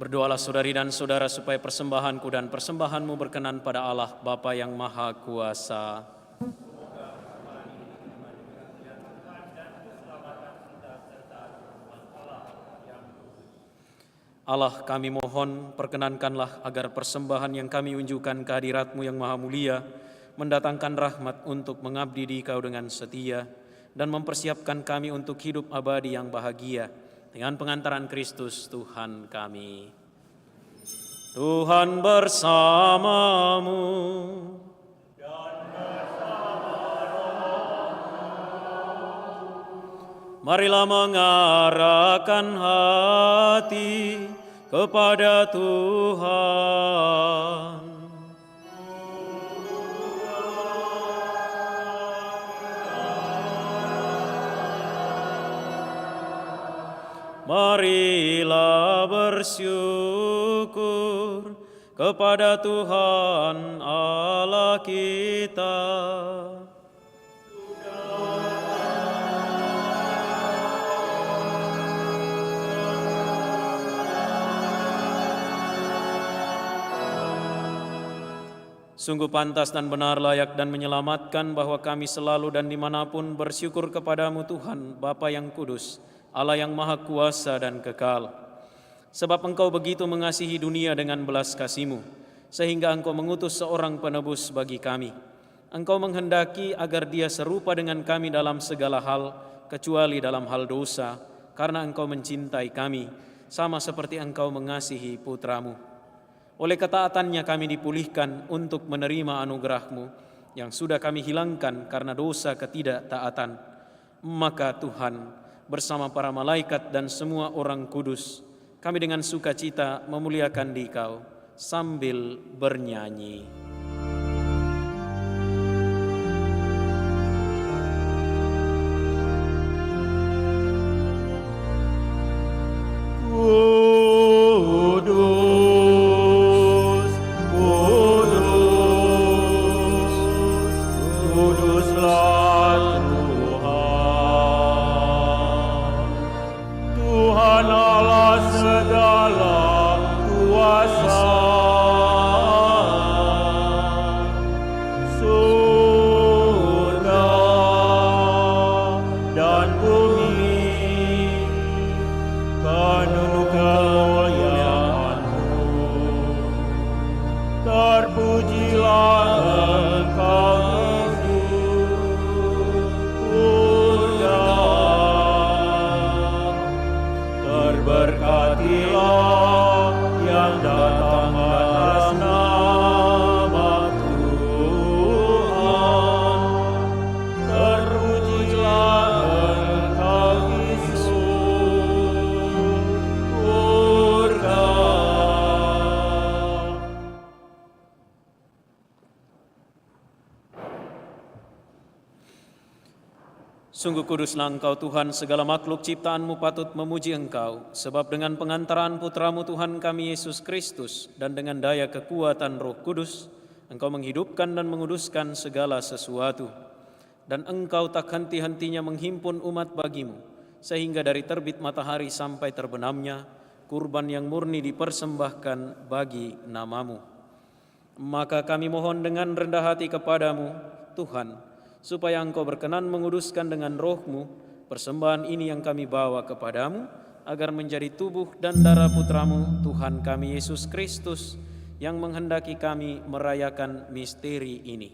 [SPEAKER 2] Berdoalah saudari dan saudara supaya persembahanku dan persembahanmu berkenan pada Allah Bapa yang Maha Kuasa. Allah, kami mohon perkenankanlah agar persembahan yang kami unjukkan kehadirat-Mu yang maha mulia mendatangkan rahmat untuk mengabdi di Kau dengan setia dan mempersiapkan kami untuk hidup abadi yang bahagia dengan pengantaran Kristus Tuhan kami. Tuhan bersamamu. Marilah mengarahkan hati kepada Tuhan. Marilah bersyukur kepada Tuhan Allah kita. Sungguh pantas dan benar, layak dan menyelamatkan bahwa kami selalu dan dimanapun bersyukur kepadamu Tuhan, Bapa yang kudus, Allah yang maha kuasa dan kekal. Sebab Engkau begitu mengasihi dunia dengan belas kasih-Mu, sehingga Engkau mengutus seorang penebus bagi kami. Engkau menghendaki agar dia serupa dengan kami dalam segala hal, kecuali dalam hal dosa, karena Engkau mencintai kami, sama seperti Engkau mengasihi putra-Mu. Oleh ketaatannya kami dipulihkan untuk menerima anugerah-Mu yang sudah kami hilangkan karena dosa ketidaktaatan. Maka Tuhan bersama para malaikat dan semua orang kudus, kami dengan sukacita memuliakan Dikau sambil bernyanyi. Sungguh kuduslah Engkau Tuhan, segala makhluk ciptaan-Mu patut memuji Engkau, sebab dengan pengantaran Putra-Mu Tuhan kami Yesus Kristus dan dengan daya kekuatan Roh Kudus, Engkau menghidupkan dan menguduskan segala sesuatu. Dan Engkau tak henti-hentinya menghimpun umat bagi-Mu, sehingga dari terbit matahari sampai terbenamnya, kurban yang murni dipersembahkan bagi nama-Mu. Maka kami mohon dengan rendah hati kepadamu, Tuhan, supaya Engkau berkenan menguduskan dengan Roh-Mu persembahan ini yang kami bawa kepadamu, agar menjadi tubuh dan darah Putra-Mu, Tuhan kami Yesus Kristus, yang menghendaki kami merayakan misteri ini.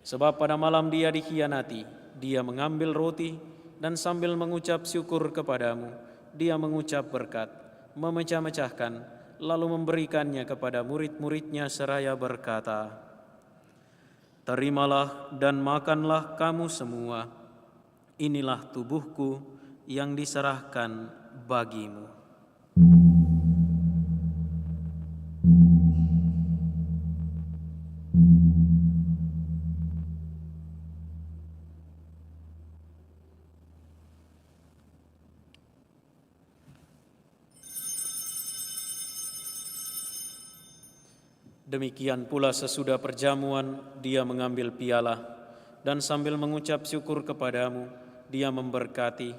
[SPEAKER 2] Sebab pada malam Dia dikhianati, Dia mengambil roti, dan sambil mengucap syukur kepadamu, Dia mengucap berkat, memecah-mecahkan, lalu memberikannya kepada murid-muridnya seraya berkata, "Terimalah dan makanlah kamu semua, inilah tubuhku yang diserahkan bagimu." Demikian pula sesudah perjamuan, Dia mengambil piala, dan sambil mengucap syukur kepadamu, Dia memberkati,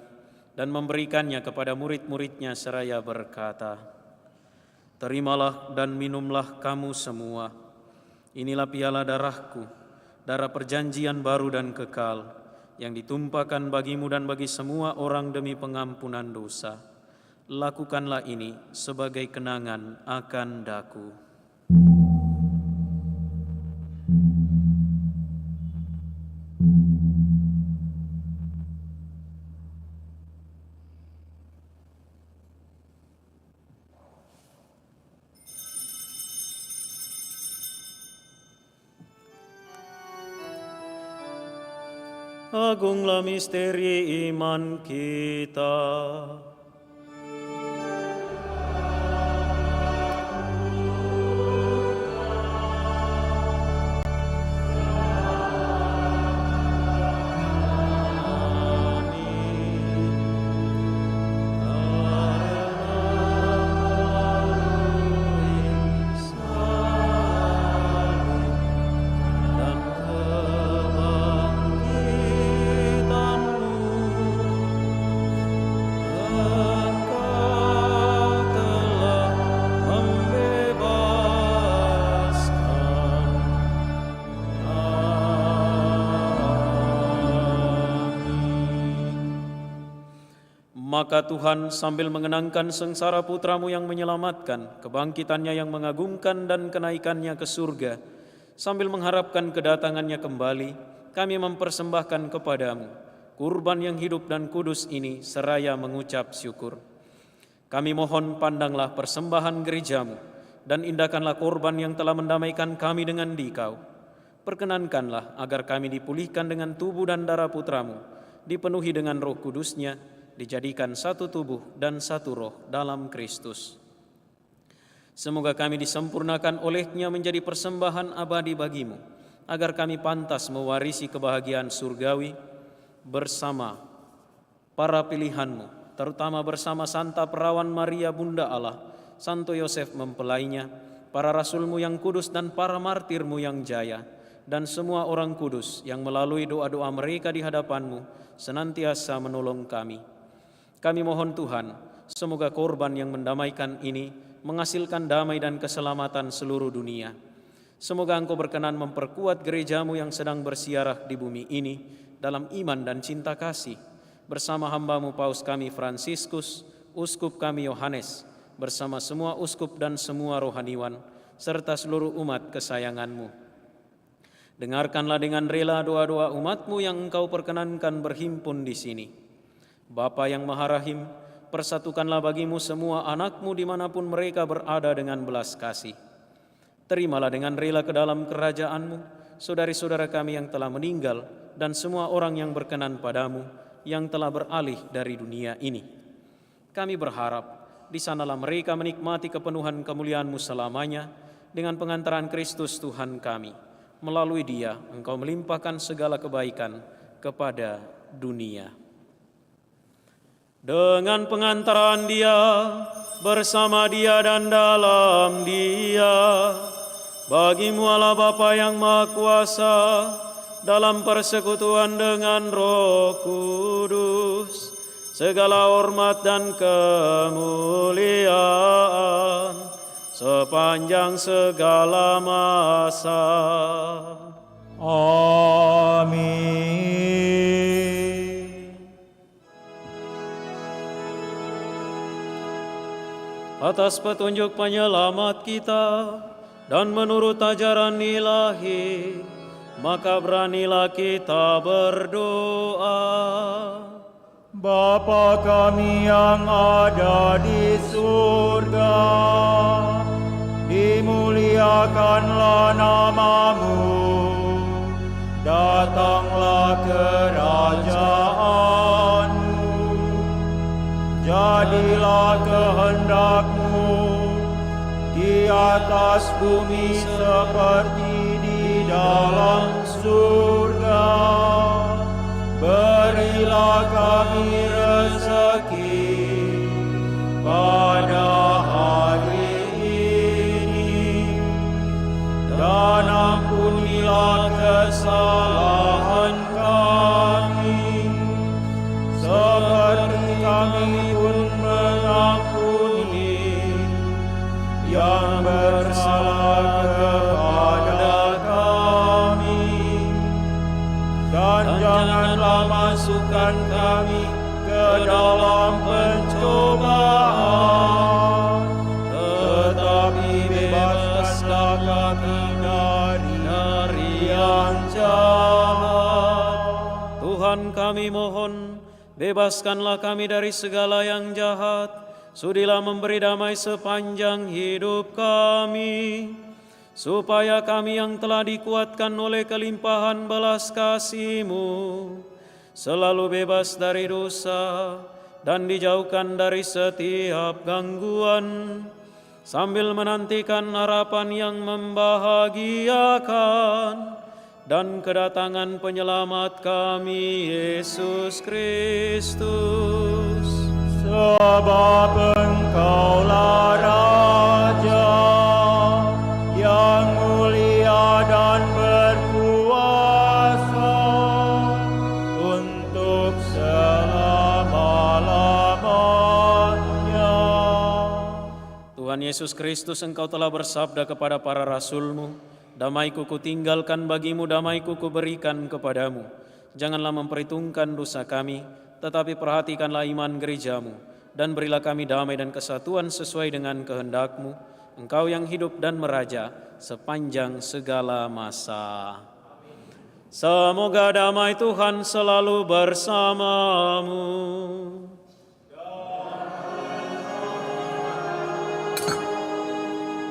[SPEAKER 2] dan memberikannya kepada murid-muridnya seraya berkata, "Terimalah dan minumlah kamu semua, inilah piala darahku, darah perjanjian baru dan kekal, yang ditumpahkan bagimu dan bagi semua orang demi pengampunan dosa. Lakukanlah ini sebagai kenangan akan daku. Agunglah misteri iman kita. Maka Tuhan sambil mengenangkan sengsara putra-Mu yang menyelamatkan, kebangkitannya yang mengagumkan dan kenaikannya ke surga, sambil mengharapkan kedatangannya kembali, kami mempersembahkan kepadamu kurban yang hidup dan kudus ini seraya mengucap syukur. Kami mohon pandanglah persembahan gereja-Mu dan indahkanlah korban yang telah mendamaikan kami dengan Dikau. Perkenankanlah agar kami dipulihkan dengan tubuh dan darah putra-Mu, dipenuhi dengan Roh Kudus-Nya, dijadikan satu tubuh dan satu roh dalam Kristus. Semoga kami disempurnakan oleh-Nya menjadi persembahan abadi bagi-Mu, agar kami pantas mewarisi kebahagiaan surgawi bersama para pilihan-Mu, terutama bersama Santa Perawan Maria Bunda Allah, Santo Yosef mempelainya, para rasul-Mu yang kudus dan para martir-Mu yang jaya, dan semua orang kudus yang melalui doa-doa mereka di hadapan-Mu senantiasa menolong kami. Kami mohon Tuhan, semoga korban yang mendamaikan ini menghasilkan damai dan keselamatan seluruh dunia. Semoga Engkau berkenan memperkuat gereja-Mu yang sedang bersiarah di bumi ini dalam iman dan cinta kasih, bersama hamba-Mu Paus kami Fransiskus, Uskup kami Yohanes, bersama semua uskup dan semua rohaniwan, serta seluruh umat kesayangan-Mu. Dengarkanlah dengan rela doa-doa umat-Mu yang Engkau perkenankan berhimpun di sini. Bapa yang Maha Rahim, persatukanlah bagi-Mu semua anak-Mu dimanapun mereka berada dengan belas kasih. Terimalah dengan rela ke dalam kerajaan-Mu saudari-saudara kami yang telah meninggal dan semua orang yang berkenan pada-Mu yang telah beralih dari dunia ini. Kami berharap di sanalah mereka menikmati kepenuhan kemuliaan-Mu selamanya dengan pengantaran Kristus Tuhan kami. Melalui Dia Engkau melimpahkan segala kebaikan kepada dunia. Dengan pengantaran Dia, bersama Dia dan dalam Dia, bagi-Mu Allah Bapa yang Maha Kuasa, dalam persekutuan dengan Roh Kudus, segala hormat dan kemuliaan sepanjang segala masa.
[SPEAKER 4] Amin.
[SPEAKER 2] Atas petunjuk penyelamat kita dan menurut ajaran ilahi, maka beranilah kita berdoa.
[SPEAKER 4] Bapa kami yang ada di surga, dimuliakanlah nama-Mu, datanglah kerajaan-Mu, jadilah kehendak-Mu di atas bumi seperti di dalam surga. Berilah kami rezeki pada hari ini, dan ampunilah kesalahan kami, seperti kami pun mengampuni yang bersalah kepada kami. Dan janganlah masukkan kami ke dalam pencobaan,
[SPEAKER 2] Tuhan kami mohon, bebaskanlah kami dari segala yang jahat, sudilah memberi damai sepanjang hidup kami, supaya kami yang telah dikuatkan oleh kelimpahan belas kasih-Mu, selalu bebas dari dosa dan dijauhkan dari setiap gangguan, sambil menantikan harapan yang membahagiakan dan kedatangan penyelamat kami, Yesus Kristus.
[SPEAKER 4] Sebab Engkaulah Raja yang mulia dan berkuasa untuk selama-lamanya.
[SPEAKER 2] Tuhan Yesus Kristus, Engkau telah bersabda kepada para rasul-Mu, damai-Ku kutinggalkan bagimu, damai-Ku kuberikan kepadamu. Janganlah memperhitungkan dosa kami, tetapi perhatikanlah iman gereja-Mu, dan berilah kami damai dan kesatuan sesuai dengan kehendak-Mu, Engkau yang hidup dan meraja sepanjang segala masa. Semoga damai Tuhan selalu bersamamu.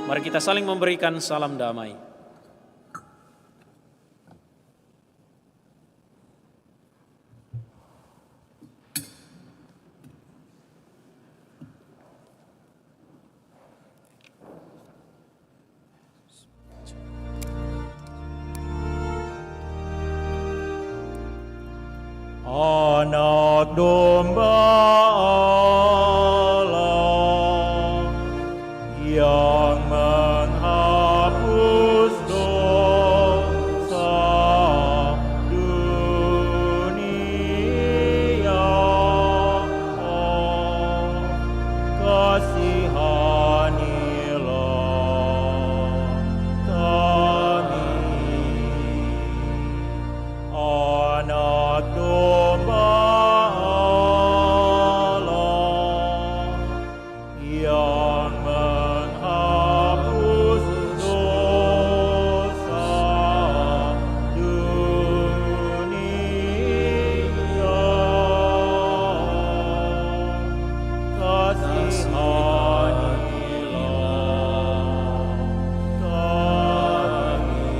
[SPEAKER 2] Mari kita saling memberikan salam damai.
[SPEAKER 4] Anak domba Allah yang menghapus dosa dunia, kasihanilah kami. Anak domba Allah yang menghapus dosa dunia, kasihanilah kami.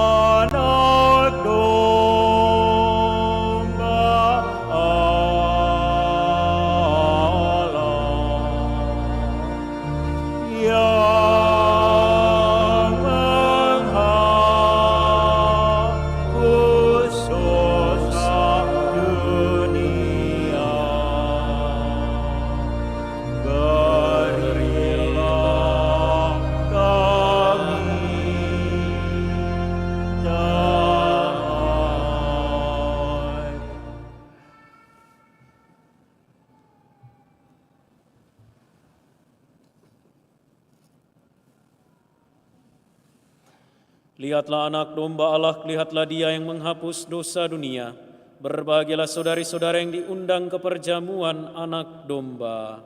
[SPEAKER 4] Anak domba Allah yang menghapus dosa dunia, berilah kami damai.
[SPEAKER 2] Lihatlah anak domba Allah, lihatlah Dia yang menghapus dosa dunia. Berbahagialah saudari-saudara yang diundang ke perjamuan anak domba.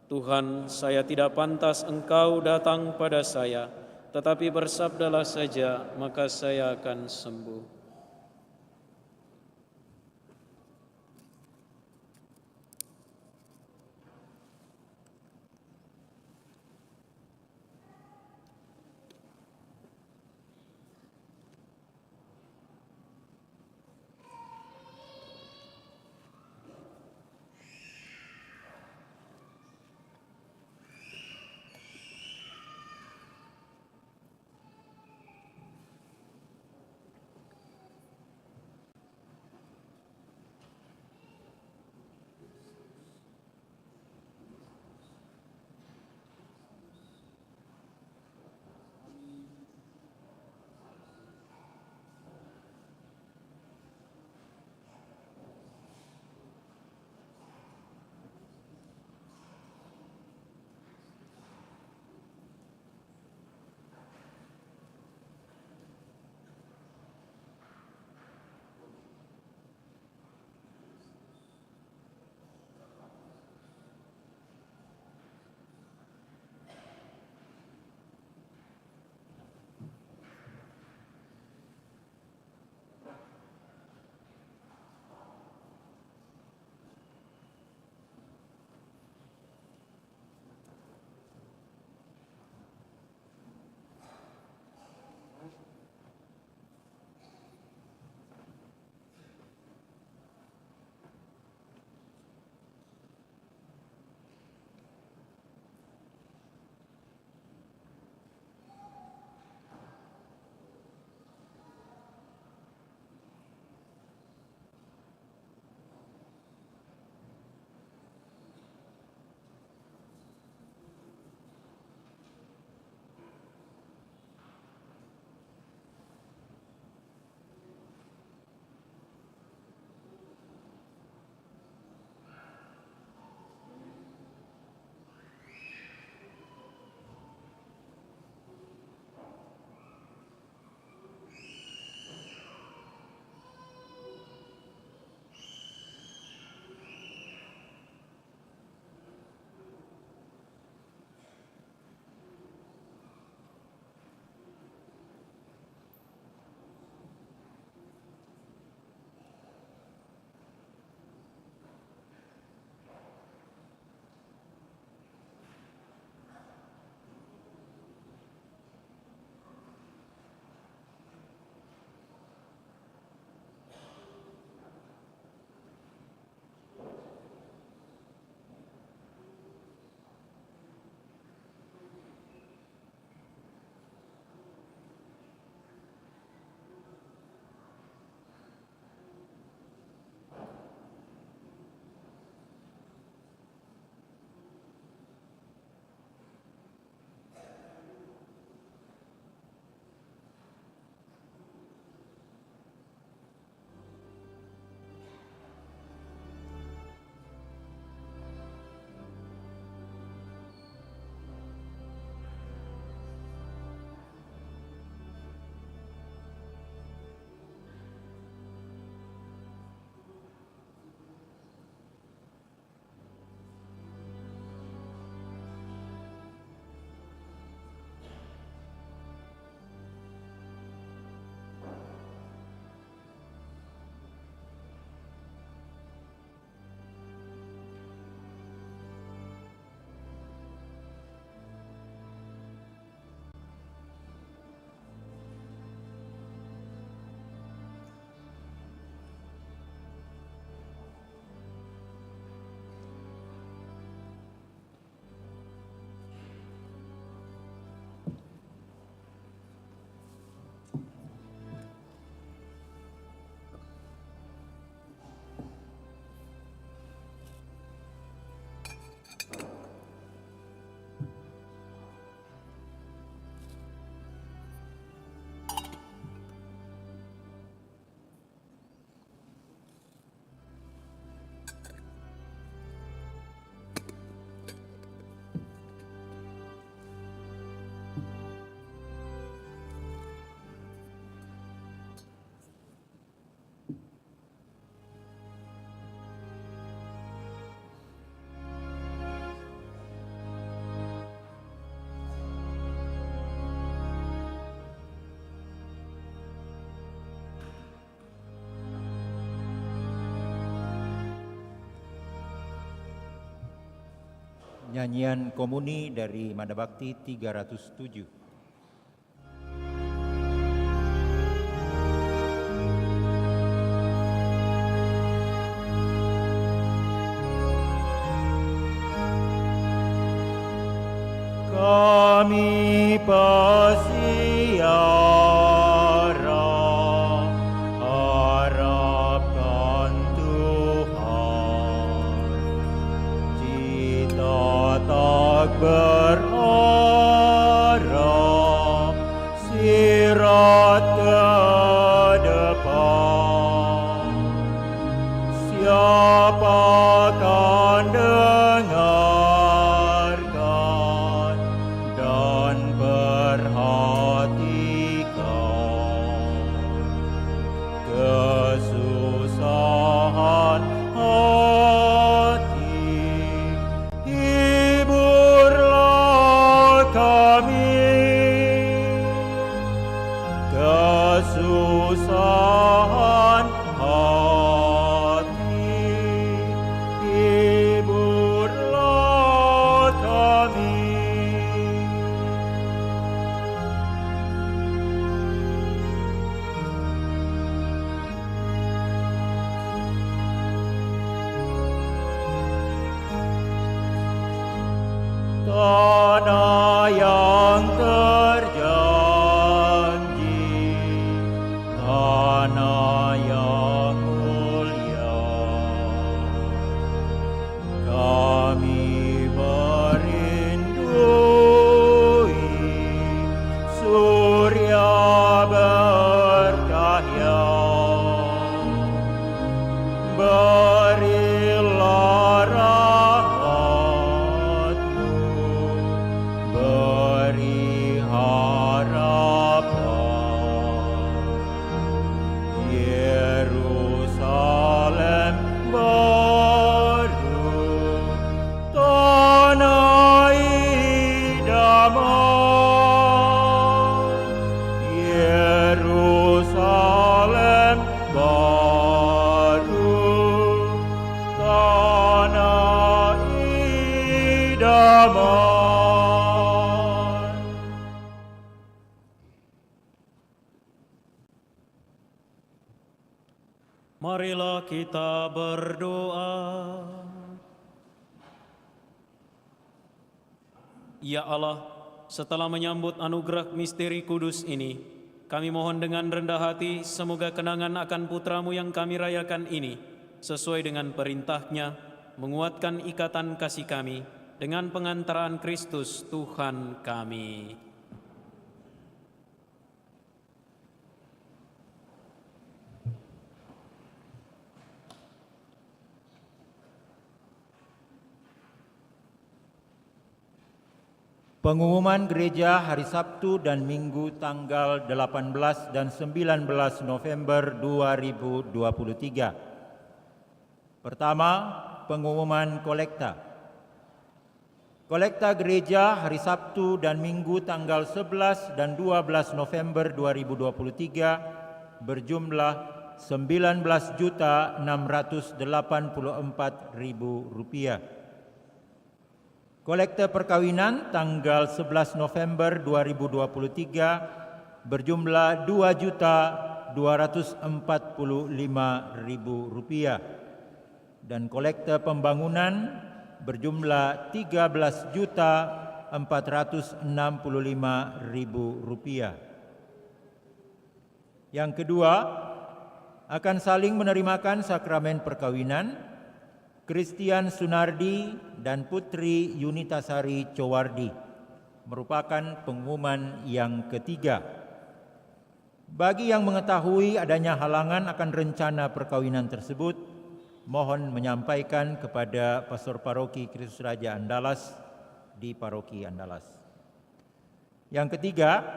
[SPEAKER 2] Tuhan, saya tidak pantas Engkau datang pada saya, tetapi bersabdalah saja, maka saya akan sembuh.
[SPEAKER 1] nyanyian komuni dari Madabakti 307.
[SPEAKER 4] Kami pasiara harapkan Tuhan, cita tak berharap, sirat ke depan. Siapa akan dengarkan dan perhatikan kesusahan hati, hiburlah kami. Kesusahan hati, hiburlah kami. Tanah yang terjanji, tanah yang mulia, kami merindui surya bercahaya. Berilah rahmat-Mu, beri harapan. Yerusalem baru, tanah idaman. Yerusalem baru, tanah idaman.
[SPEAKER 2] Marilah kita berdoa. Ya Allah, setelah menyambut anugerah misteri kudus ini, kami mohon dengan rendah hati semoga kenangan akan putra-Mu yang kami rayakan ini sesuai dengan perintah-Nya, menguatkan ikatan kasih kami dengan pengantaraan Kristus Tuhan kami.
[SPEAKER 1] Pengumuman gereja hari Sabtu dan Minggu tanggal 18 dan 19 November 2023. Pertama, pengumuman kolekta. Kolekta gereja hari Sabtu dan Minggu tanggal 11 dan 12 November 2023 berjumlah Rp19.684.000. Kolekte perkawinan tanggal 11 November 2023 berjumlah Rp2.245.000 dan kolekte pembangunan berjumlah Rp13.465.000. Yang kedua, akan saling menerimakan sakramen perkawinan Christian Sunardi dan Putri Yunitasari Cowardi, merupakan pengumuman yang ketiga. Bagi yang mengetahui adanya halangan akan rencana perkawinan tersebut, mohon menyampaikan kepada Pastor Paroki Kristus Raja Andalas di Paroki Andalas. Yang ketiga,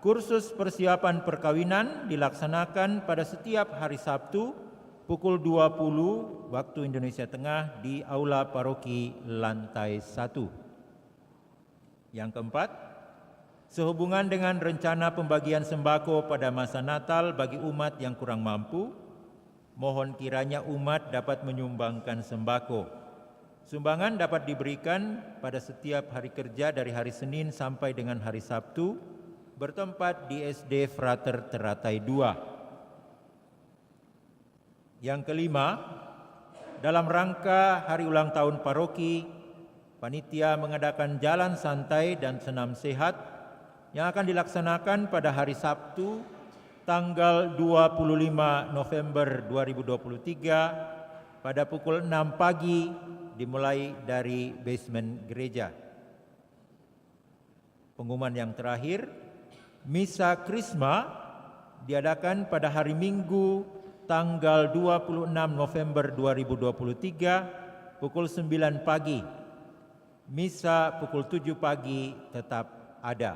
[SPEAKER 1] kursus persiapan perkawinan dilaksanakan pada setiap hari Sabtu pukul 20 waktu Indonesia Tengah di Aula Paroki lantai 1. Yang keempat, sehubungan dengan rencana pembagian sembako pada masa Natal bagi umat yang kurang mampu, mohon kiranya umat dapat menyumbangkan sembako. Sumbangan dapat diberikan pada setiap hari kerja dari hari Senin sampai dengan hari Sabtu, bertempat di SD Frater Teratai 2. Yang kelima, dalam rangka hari ulang tahun paroki, panitia mengadakan jalan santai dan senam sehat yang akan dilaksanakan pada hari Sabtu, tanggal 25 November 2023 pada pukul 6 pagi dimulai dari basement gereja. Pengumuman yang terakhir, Misa Krisma diadakan pada hari Minggu tanggal 26 November 2023 pukul 9 pagi. Misa pukul 7 pagi tetap ada.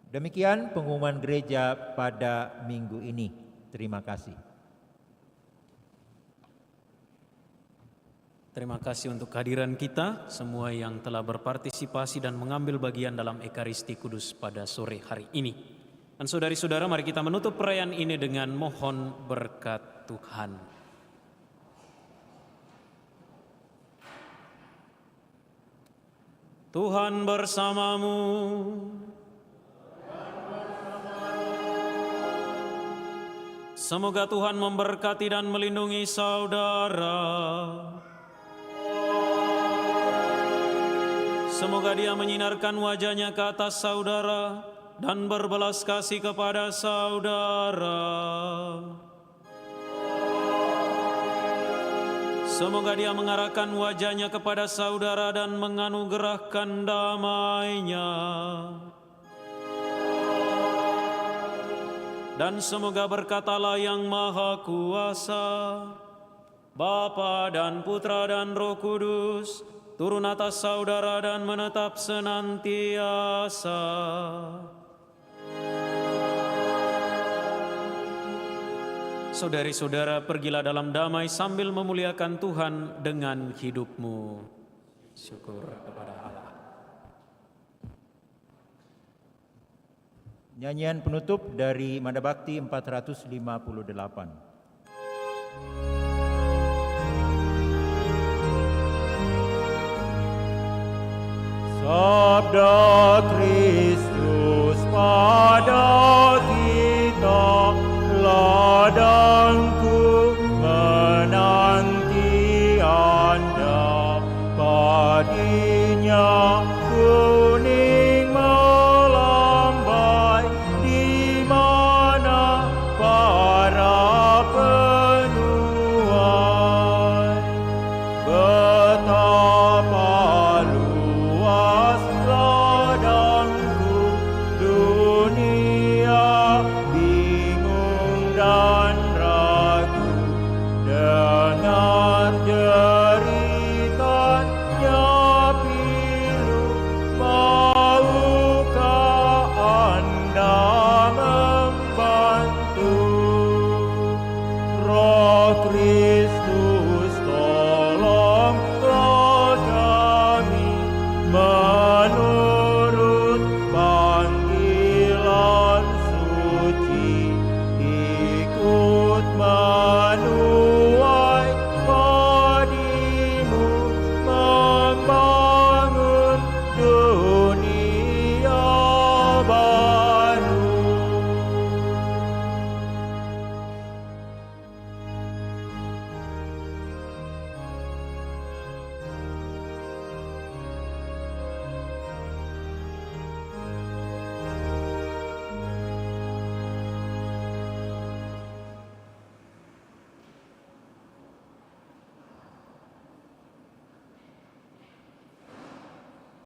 [SPEAKER 1] Demikian pengumuman gereja pada minggu ini. Terima kasih.
[SPEAKER 2] Terima kasih untuk kehadiran kita, semua yang telah berpartisipasi dan mengambil bagian dalam Ekaristi Kudus pada sore hari ini. Dan saudari-saudara, mari kita menutup perayaan ini dengan mohon berkat Tuhan. Tuhan bersamamu. Semoga Tuhan memberkati dan melindungi saudara. Semoga Dia menyinarkan wajah-Nya ke atas saudara dan berbelas kasih kepada saudara. Semoga Dia mengarahkan wajah-Nya kepada saudara dan menganugerahkan damai-Nya. Dan semoga berkat Allah yang Maha Kuasa, Bapa dan Putra dan Roh Kudus, turun atas saudara dan menetap senantiasa. Saudari-saudara, pergilah dalam damai sambil memuliakan Tuhan dengan hidupmu. Syukur kepada Allah.
[SPEAKER 1] Nyanyian penutup dari Madabakti 458.
[SPEAKER 4] Sabda Kristus pada kita, ladangku menanti Anda, padinya kuning melambai, di mana para penuai. Betapa luas ladangku, dunia bingung dan ragu, dengar jeritanya pilu, maukah Anda membantu? Roh Kristus tolonglah kami